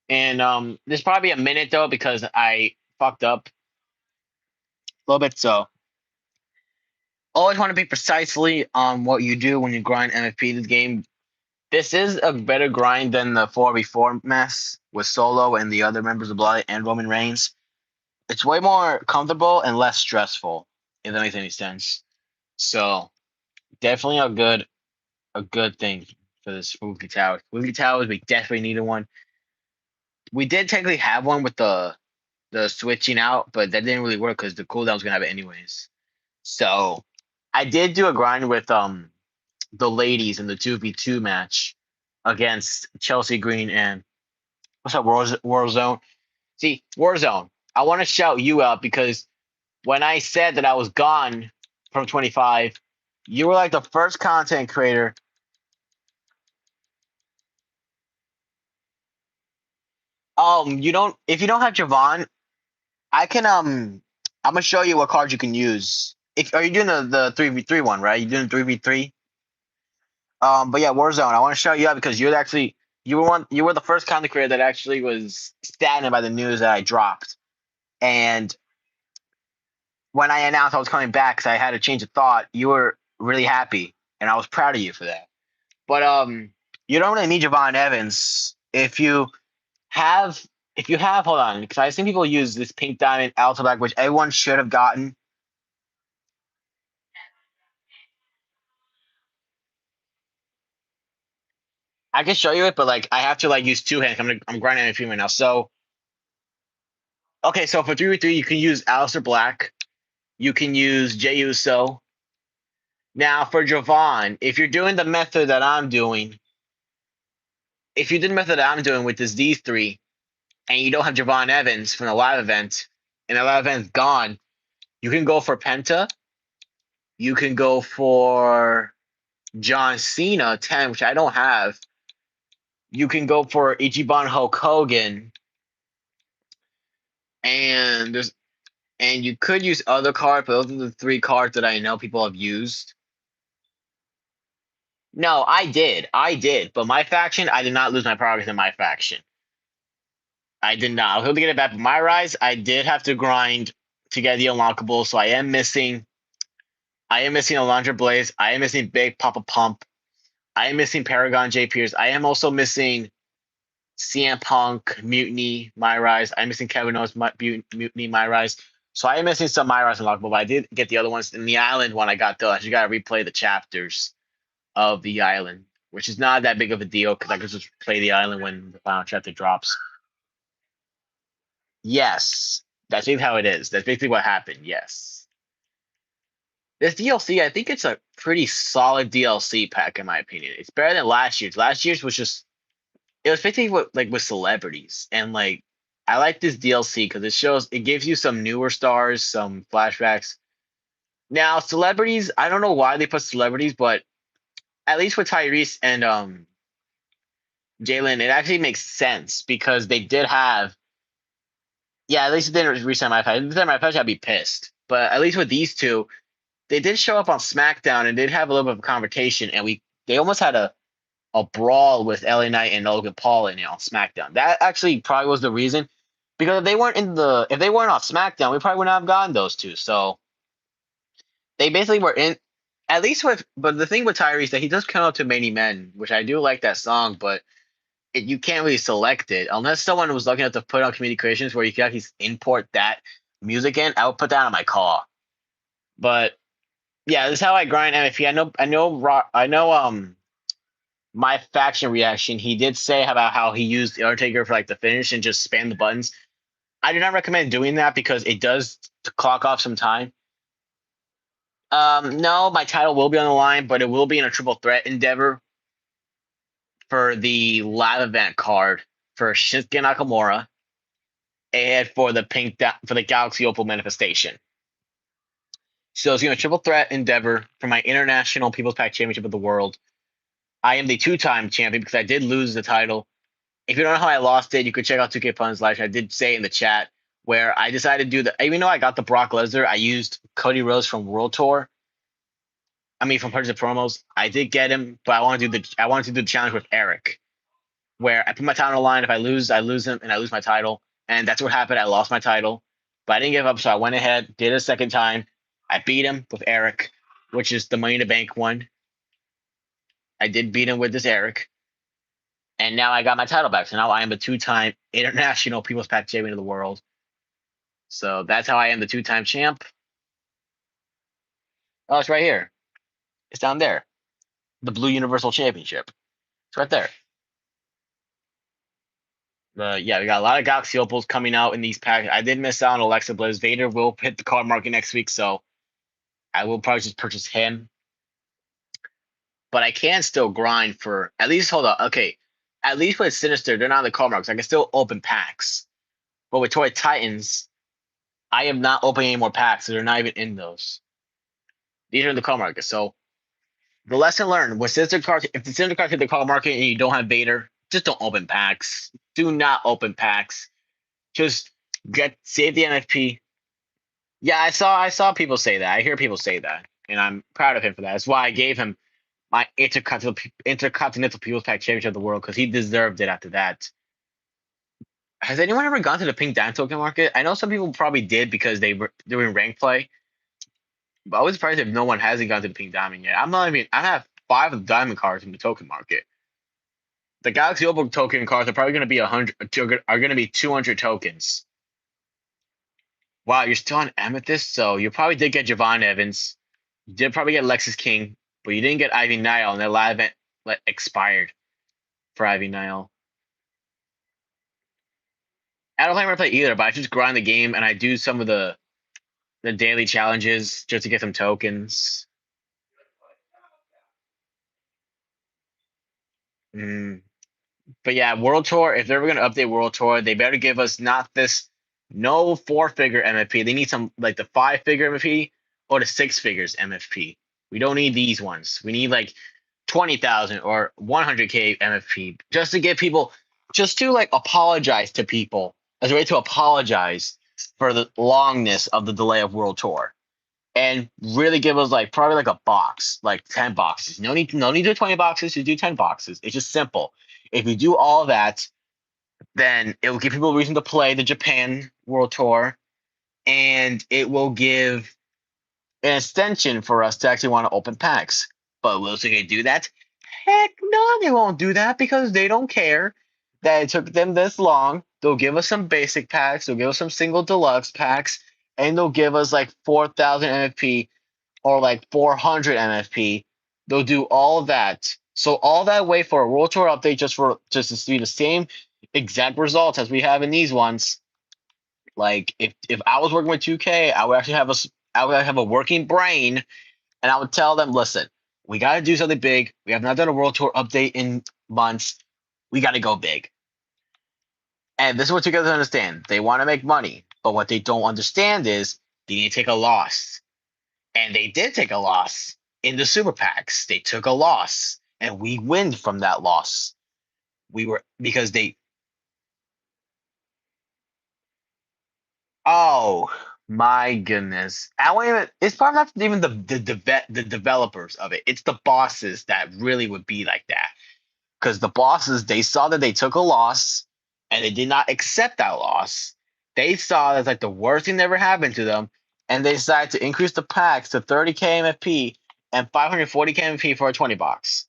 And there's probably a minute though because I fucked up a little bit. So always want to be precisely on what you do when you grind MFP this game. This is a better grind than the 4v4 mess with Solo and the other members of Blood and Roman Reigns. It's way more comfortable and less stressful, if that makes any sense. So definitely a good thing for this Spooky Tower. Spooky Towers, we definitely needed one. We did technically have one with the switching out, but that didn't really work because the cooldown's gonna have it anyways. So I did do a grind with the ladies in the 2v2 match against Chelsea Green and what's up, Warzone? See, Warzone, I want to shout you out because when I said that I was gone from 25, you were like the first content creator. You don't if you don't have Javon, I can I'm gonna show you what cards you can use. If are you doing the 3v3 one, right? You doing 3v3? But yeah, Warzone. I want to shout you out because you were the first content creator that actually was saddened by the news that I dropped. And when I announced I was coming back because I had a change of thought, you were really happy, and I was proud of you for that. But you don't really need Javon Evans have if you have hold on because I've seen people use this pink diamond alto bag, which everyone should have gotten. I can show you it, but like I have to like use two hands. I'm grinding on a few right now. So okay, so for 3v3, you can use Alistair Black. You can use Jey Uso. Now for Javon, if you're doing the method that I'm doing, if you did the method that I'm doing with this these three, and you don't have Javon Evans from the live event, and the live event's gone, you can go for Penta. You can go for John Cena 10, which I don't have. You can go for Ichiban Hulk Hogan, and there's and you could use other cards, but those are the three cards that I know people have used. No, I did, but my faction, I did not lose my progress in my faction. I did not. I was able to get it back, but my rise, I did have to grind to get the unlockable, so I am missing. I am missing Alondra Blaze. I am missing Big Papa Pump. I am missing Paragon J Pierce. I am also missing CM Punk, Mutiny, My Rise. I'm missing Kevin Owens, Mutiny, My Rise. So I am missing some My Rise unlockable, but I did get the other ones. In the island one, I got those. You got to replay the chapters of the island, which is not that big of a deal because I could just play the island when the final chapter drops. Yes, that's basically how it is. That's basically what happened. Yes. This DLC, I think it's a pretty solid DLC pack in my opinion. It's better than last year's. Last year's was just it was basically what like with celebrities and like I like this DLC because it gives you some newer stars, some flashbacks. Now celebrities, I don't know why they put celebrities, but at least with Tyrese and Jalen, it actually makes sense because they did have yeah, at least it didn't reset my patch. If it my patch, I'd be pissed. But at least with these two, they did show up on SmackDown and did have a little bit of a confrontation, and they almost had a brawl with LA Knight and Logan Paul in on SmackDown. That actually probably was the reason. Because if they weren't off SmackDown, we probably would not have gotten those two. So they basically were in at least with but the thing with Tyrese that he does come out to many men, which I do like that song, but you can't really select it unless someone was lucky enough to put on community creations where you can actually import that music in. I would put that on my call. But yeah, this is how I grind MFP. I know my faction reaction, he did say about how he used the Undertaker for like the finish and just spam the buttons. I do not recommend doing that because it does clock off some time. No, my title will be on the line, but it will be in a triple threat endeavor for the live event card for Shinsuke Nakamura and for for the Galaxy Opal manifestation. So it's going to be a triple threat endeavor for my International People's Pack Championship of the World. I am the two-time champion because I did lose the title. If you don't know how I lost it, you could check out 2K Puns Live. I did say in the chat where I decided to do even though I got the Brock Lesnar, I used Cody Rhodes from World Tour. I mean, from Purchase Promos, I did get him, but I wanted to do the challenge with Eric, where I put my title on the line. If I lose him, and I lose my title, and that's what happened. I lost my title, but I didn't give up, so I went ahead, did it a second time. I beat him with Eric, which is the Money in the Bank one. I did beat him with this Eric, and now I got my title back. So now I am the two-time International People's Pack Champion of the world. So that's how I am the two-time champ. Oh, it's right here. It's down there. The Blue Universal Championship. It's right there. Yeah, we got a lot of Galaxy Opals coming out in these packs. I did miss out on Alexa Bliss. Vader will hit the card market next week, so I will probably just purchase him. But I can still grind for at least hold on. Okay. At least with Sinister, they're not on the card markets. I can still open packs. But with Toy Titans, I am not opening any more packs, so they're not even in those. These are in the card market. So the lesson learned with Sinister cards, if the Sinister cards hit the card market and you don't have Vader, just don't open packs. Do not open packs. Just save the NFP. Yeah, I saw people say that. I hear people say that, and I'm proud of him for that. That's why I gave him my Intercontinental People's Pack Championship of the World because he deserved it after that. Has anyone ever gone to the pink dime token market? I know some people probably did because they were doing rank play, but I was surprised if no one hasn't gone to the pink diamond yet. I'm not even. I have 5 of the diamond cards in the token market. The Galaxy Opal token cards are probably going to be 100. Are going to be 200 tokens. Wow, you're still on Amethyst, so you probably did get Javon Evans. You did probably get Lexus King, but you didn't get Ivy Nile, and that live event expired for Ivy Nile. I don't think I'm gonna play either, but I just grind the game and I do some of the daily challenges just to get some tokens. Mm. But yeah, World Tour. If they're ever gonna update World Tour, they better give us not this no 4-figure MFP. They need some like the 5-figure MFP or the 6 figures MFP. We don't need these ones. We need like 20,000 or 100K MFP just to give people, just to like apologize to people as a way to apologize for the longness of the delay of World Tour and really give us like probably like a box, like 10 boxes. No need to do 20 boxes, you do 10 boxes. It's just simple. If you do all that, then it will give people a reason to play the Japan World Tour, and it will give an extension for us to actually want to open packs. But will they do that? Heck no, they won't do that because they don't care that it took them this long. They'll give us some basic packs, they'll give us some single deluxe packs, and they'll give us like 4,000 MFP or like 400 MFP. They'll do all of that. So all that way for a World Tour update just to see the same exact results as we have in these ones. Like if I was working with 2K, I would have a working brain and I would tell them, listen, we got to do something big. We have not done a World Tour update in months. We got to go big. And this is what you guys understand. They want to make money, but what they don't understand is they need to take a loss. And they did take a loss in the super packs. They took a loss, and we win from that loss. We were because they. Oh my goodness! I won't even. It's probably not even the developers of it. It's the bosses that really would be like that. Because the bosses, they saw that they took a loss and they did not accept that loss. They saw that's like the worst thing that ever happened to them, and they decided to increase the packs to 30K MFP and 540K MFP for a 20 box.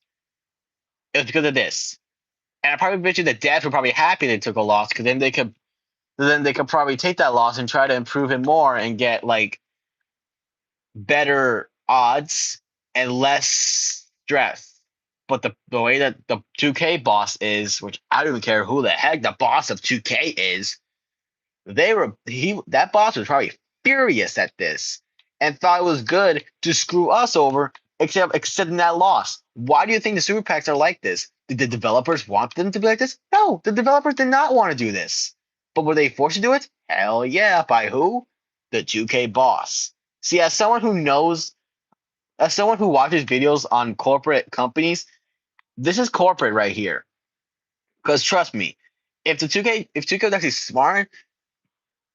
It was because of this. And I probably bet you the devs were probably happy they took a loss because then they could probably take that loss and try to improve it more and get like better odds and less stress. But the way that the 2K boss is, which I don't even care who the heck the boss of 2K is, that boss was probably furious at this and thought it was good to screw us over, except accepting that loss. Why do you think the super packs are like this? Did the developers want them to be like this? No, the developers did not want to do this. But were they forced to do it? Hell yeah. By who? The 2K boss. See, as someone who watches videos on corporate companies, this is corporate right here. Because trust me, if 2K was actually smart,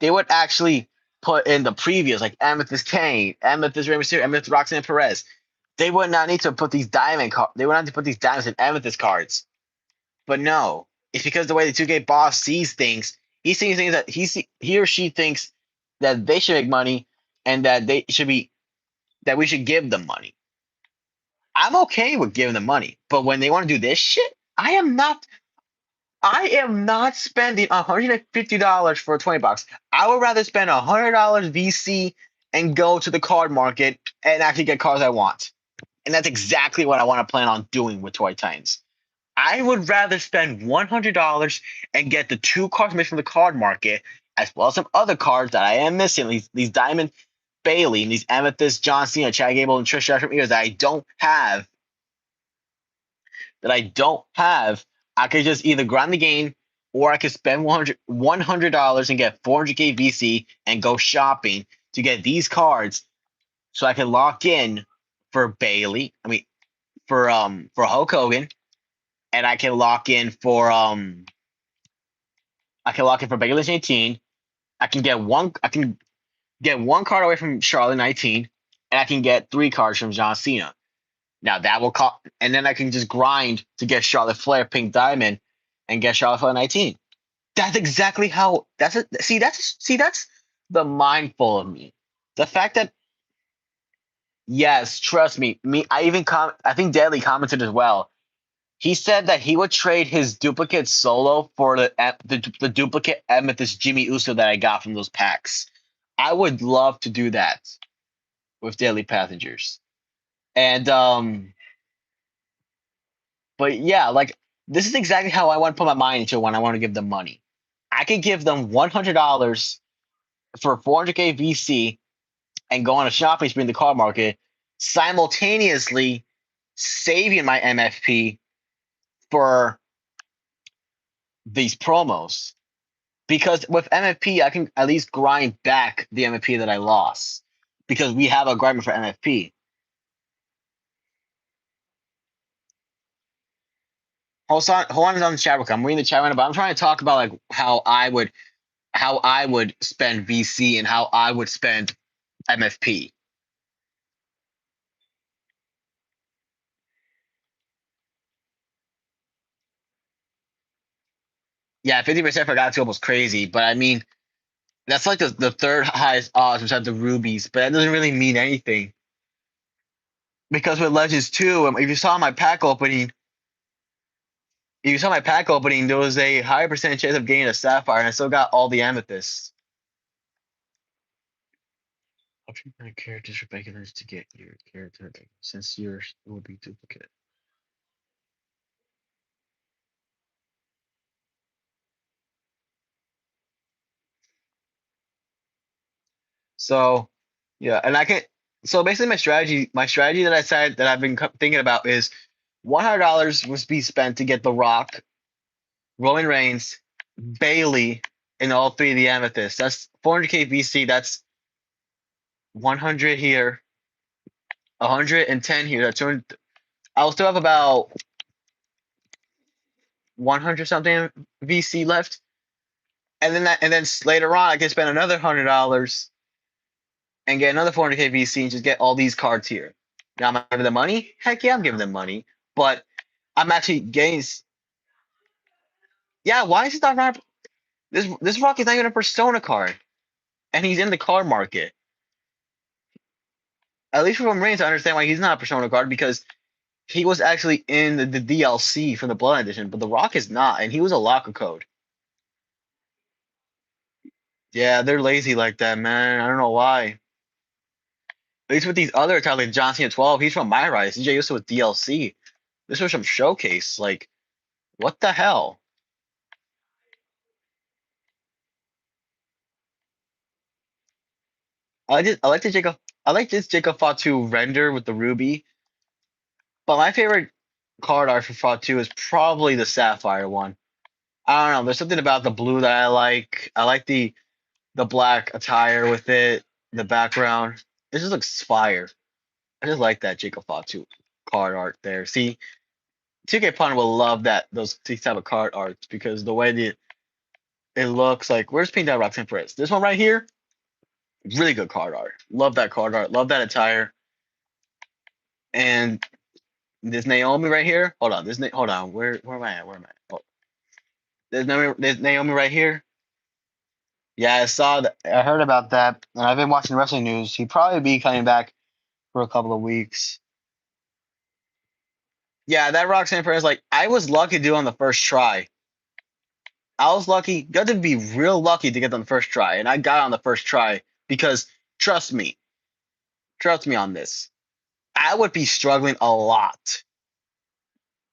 they would actually put in the previous like Amethyst Kane, Amethyst Rey Mysterio, Amethyst Roxanne Perez. They would not need to put these they would not need to put these diamonds in Amethyst cards. But no, it's because the way the 2K boss sees things, he sees things that he or she thinks that they should make money and that we should give them money. I'm okay with giving them money, but when they want to do this shit, I am not spending $150 for a 20 bucks. I would rather spend $100 VC and go to the card market and actually get cards I want. And that's exactly what I want to plan on doing with Toy Titans. I would rather spend $100 and get the 2 cards missing from the card market, as well as some other cards that I am missing. These Diamond Bailey and these Amethyst John Cena, Chad Gable, and Trish Stratus from ears that I don't have. I could just either grind the game or I could spend $100 and get 400K VC and go shopping to get these cards so I can lock in for Bailey. I mean, for Hulk Hogan, and I can lock in for Bailey 18. I can get 1 card away from Charlotte 19, and I can get 3 cards from John Cena. Now that will cost, and then I can just grind to get Charlotte Flair Pink Diamond and get Charlotte Flair 19. That's exactly how. That's it. See, that's the mindful of me. The fact that yes, trust me, I even I think Deadly commented as well. He said that he would trade his duplicate solo for the duplicate Amethyst Jimmy Uso that I got from those packs. I would love to do that with Daily Passengers. And but yeah, like this is exactly how I want to put my mind into when I want to give them money. I could give them $100 for 400k VC and go on a shopping spree in the car market, simultaneously saving my MFP for these promos. Because with MFP, I can at least grind back the MFP that I lost because we have a grinder for MFP. Hold on the chat real quick. I'm reading the chat right now, but I'm trying to talk about like how I would spend VC and how I would spend MFP. Yeah, 50% for Godzilla was crazy, but I mean that's like the third highest odds besides the rubies, but that doesn't really mean anything. Because with Legends 2, if you saw my pack opening, there was a higher percentage chance of getting a sapphire, and I still got all the amethysts. Option for characters for regulars to get your character since yours will be duplicate. So, yeah, and I can. So basically, my strategy that I said that I've been thinking about is $100 must be spent to get The Rock, Roman Reigns, Bailey, and all three of the amethysts. That's 400k VC. That's 100 here, 110 here. That's 200. I'll still have about 100 something VC left, and then later on I can spend another $100 and get another 400k VC and just get all these cards here. Now am I giving them money? Heck yeah, I'm giving them money, but I'm actually getting. Yeah, why is he not? This Rock is not even a Persona card, and he's in the card market. At least from Reigns, I understand why he's not a Persona card because he was actually in the DLC for the Blood Edition, but the Rock is not, and he was a locker code. Yeah, they're lazy like that, man. I don't know why. At least with these other titles, like John Cena 12, he's from My Rise. CJ Uso with DLC. This was some showcase. Like, what the hell? I like this Jacob Fatu render with the ruby. But my favorite card art for Fatu is probably the Sapphire one. I don't know. There's something about the blue that I like. I like the black attire with it, the background. It just looks fire. I just like that Jacob Fatu card art there. See, 2K Pun will love these type of card arts because the way it looks like. Where's Pink Dot Roxanne Perez? This one right here, really good card art. Love that card art. Love that attire. And this Naomi right here. Hold on. Hold on. Where am I at? Where am I? Oh, there's Naomi right here. Yeah, I saw that. I heard about that, and I've been watching wrestling news. He'd probably be coming back for a couple of weeks. Yeah, that Roxanne Perez, like I was lucky to do it on the first try. I was lucky, got to be real lucky to get on the first try, and I got on the first try because trust me, on this. I would be struggling a lot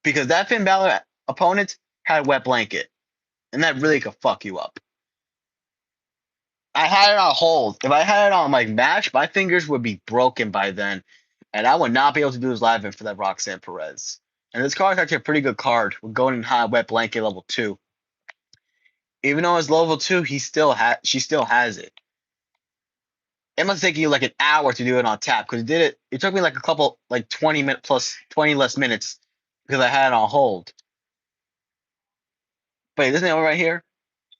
because that Finn Balor opponent had wet blanket, and that really could fuck you up. I had it on hold. If I had it on like match, my fingers would be broken by then, and I would not be able to do this live event for that Roxanne Perez. And this card is actually a pretty good card. We're going in high wet blanket level 2. Even though it's level 2, she still has it. It must take you like an hour to do it on tap because it took me like a couple like 20 minutes plus 20 less minutes because I had it on hold. But this Naomi right here,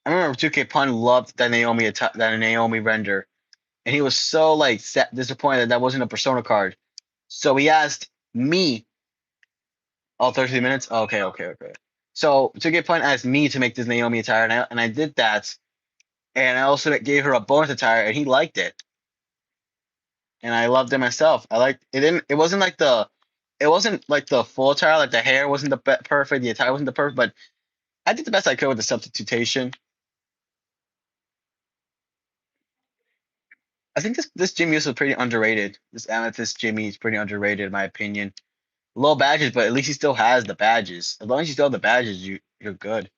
I remember 2K Pun loved that Naomi render, and he was so like disappointed that wasn't a Persona card. So he asked me. Oh, 13 minutes. Okay, okay, okay. So to get point as me to make this Naomi attire, and I did that, and I also gave her a bonus attire, and he liked it, and I loved it myself. I liked it. Didn't. It wasn't like the. It wasn't like the full attire. Like the hair wasn't the perfect. The attire wasn't the perfect, but I did the best I could with the substitution. I think this Jimmy is pretty underrated. This Amethyst Jimmy is pretty underrated in my opinion. Low badges, but at least he still has the badges. As long as you still have the badges, you're good.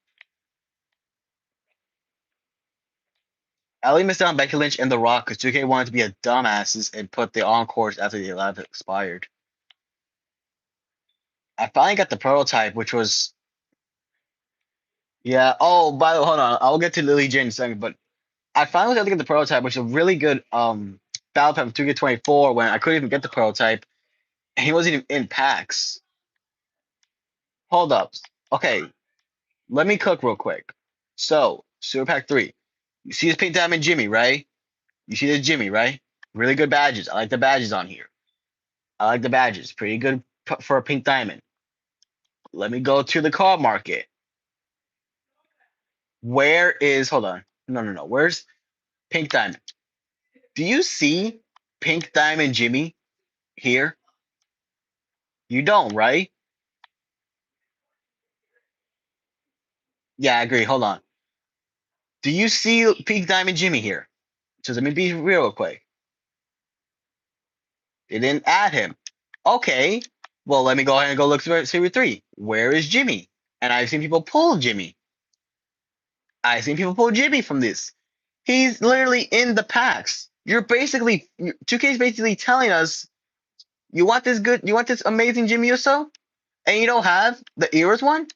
Ali missed out on Becky Lynch and The Rock because 2K wanted to be a dumbasses and put the encores after the live expired. I finally got the prototype, which was yeah. Oh, by the way, hold on. I'll get to Lily Jane in a second, but I finally got to get the prototype, which is a really good battle pack for 2K24 when I couldn't even get the prototype. And he wasn't even in packs. Hold up. Okay, let me cook real quick. So, Super Pack 3. You see this Pink Diamond Jimmy, right? You see this Jimmy, right? Really good badges. I like the badges on here. I like the badges. Pretty good for a Pink Diamond. Let me go to the card market. Where is, hold on. No, no, no. Where's Pink Diamond? Do you see Pink Diamond Jimmy here? You don't, right? Yeah, I agree. Hold on. Do you see Pink Diamond Jimmy here? So let me be real quick. They didn't add him. Okay. Well, let me go ahead and go look through Series 3. Where is Jimmy? And I've seen people pull Jimmy. I've seen people pull Jimmy from this. He's literally in the packs. You're basically 2K is basically telling us you want this good, you want this amazing Jimmy Uso, and you don't have the Eras one.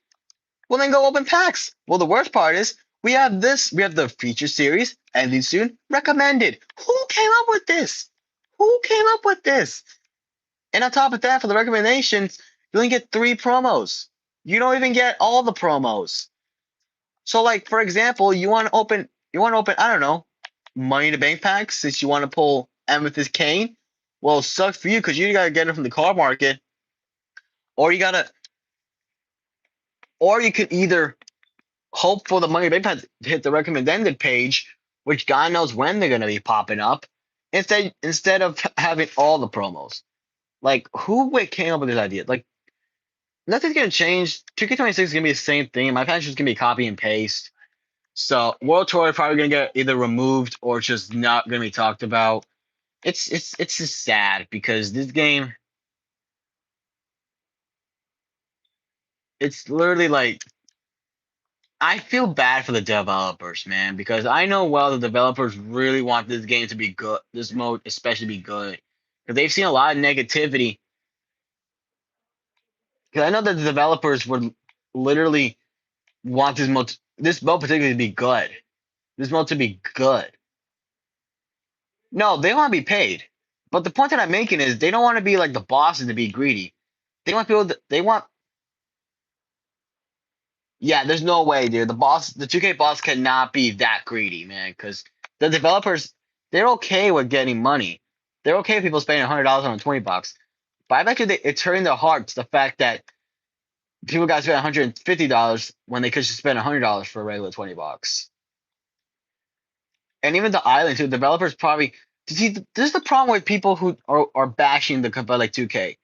Well, then go open packs. Well, the worst part is we have this. We have the feature series ending soon. Recommended. Who came up with this? Who came up with this? And on top of that, for the recommendations, you only get 3 promos. You don't even get all the promos. So, like for example, you want to open, I don't know, Money in the Bank packs since you want to pull Amethyst Kane. Well, it sucks for you because you gotta get it from the card market, or you gotta, or you could either hope for the Money in the Bank packs to hit the recommended page, which God knows when they're gonna be popping up, instead of having all the promos. Like, who came up with this idea? Like, nothing's gonna change. 2K26 is gonna be the same thing. My patch is gonna be copy and paste. So World Tour is probably gonna get either removed or just not gonna be talked about. It's just sad because this game, it's literally like I feel bad for the developers, man, because I know well the developers really want this game to be good, this mode especially be good, because they've seen a lot of negativity. Because I know that the developers would literally want this mode particularly to be good. This mode to be good. No, they want to be paid. But the point that I'm making is they don't want to be like the bosses to be greedy. They want people. They want. Yeah, there's no way, dude. The 2K boss cannot be that greedy, man. Because the developers, they're okay with getting money. They're okay with people spending $100 on $20. But I bet you it's hurting their hearts the fact that people got to spend $150 when they could just spend $100 for a regular $20. And even the island too, developers probably see. This is the problem with people who are bashing the company like 2K.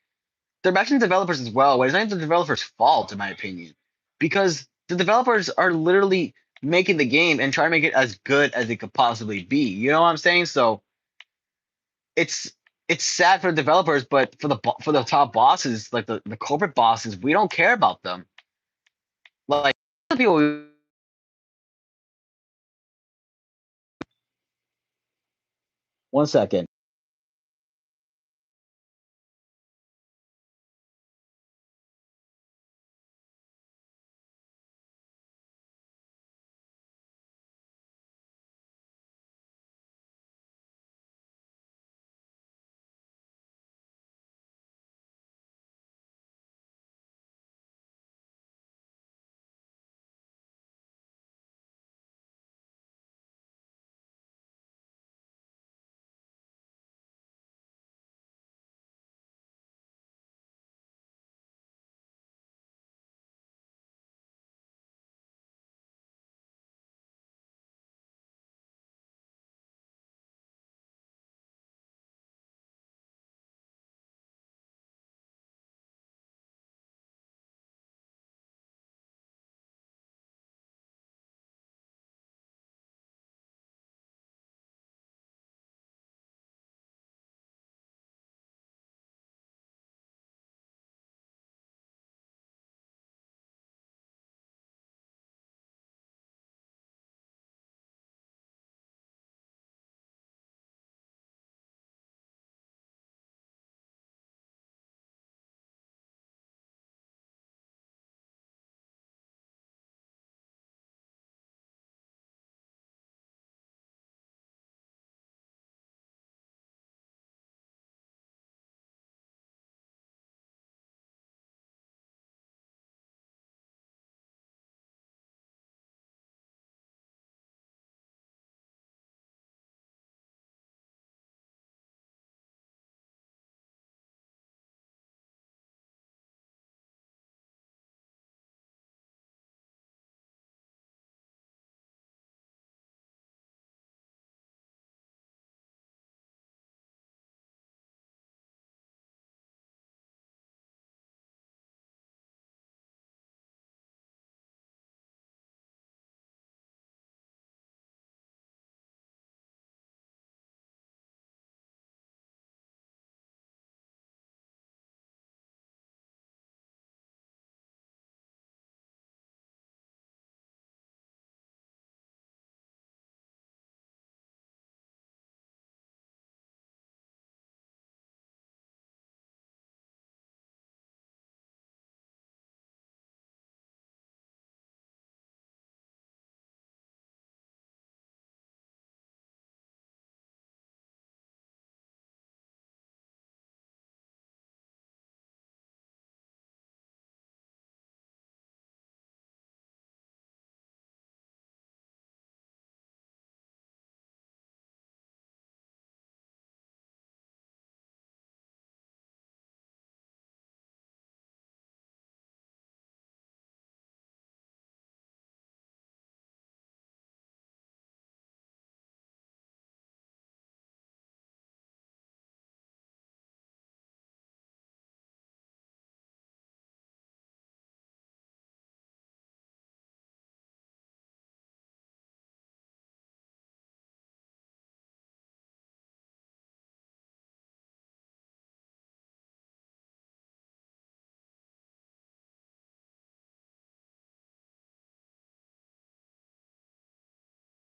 They're bashing developers as well, but it's not the developers' fault, in my opinion, because the developers are literally making the game and trying to make it as good as it could possibly be. You know what I'm saying? So it's it's sad for the developers, but for the top bosses, like the corporate bosses, we don't care about them. Like people. One second.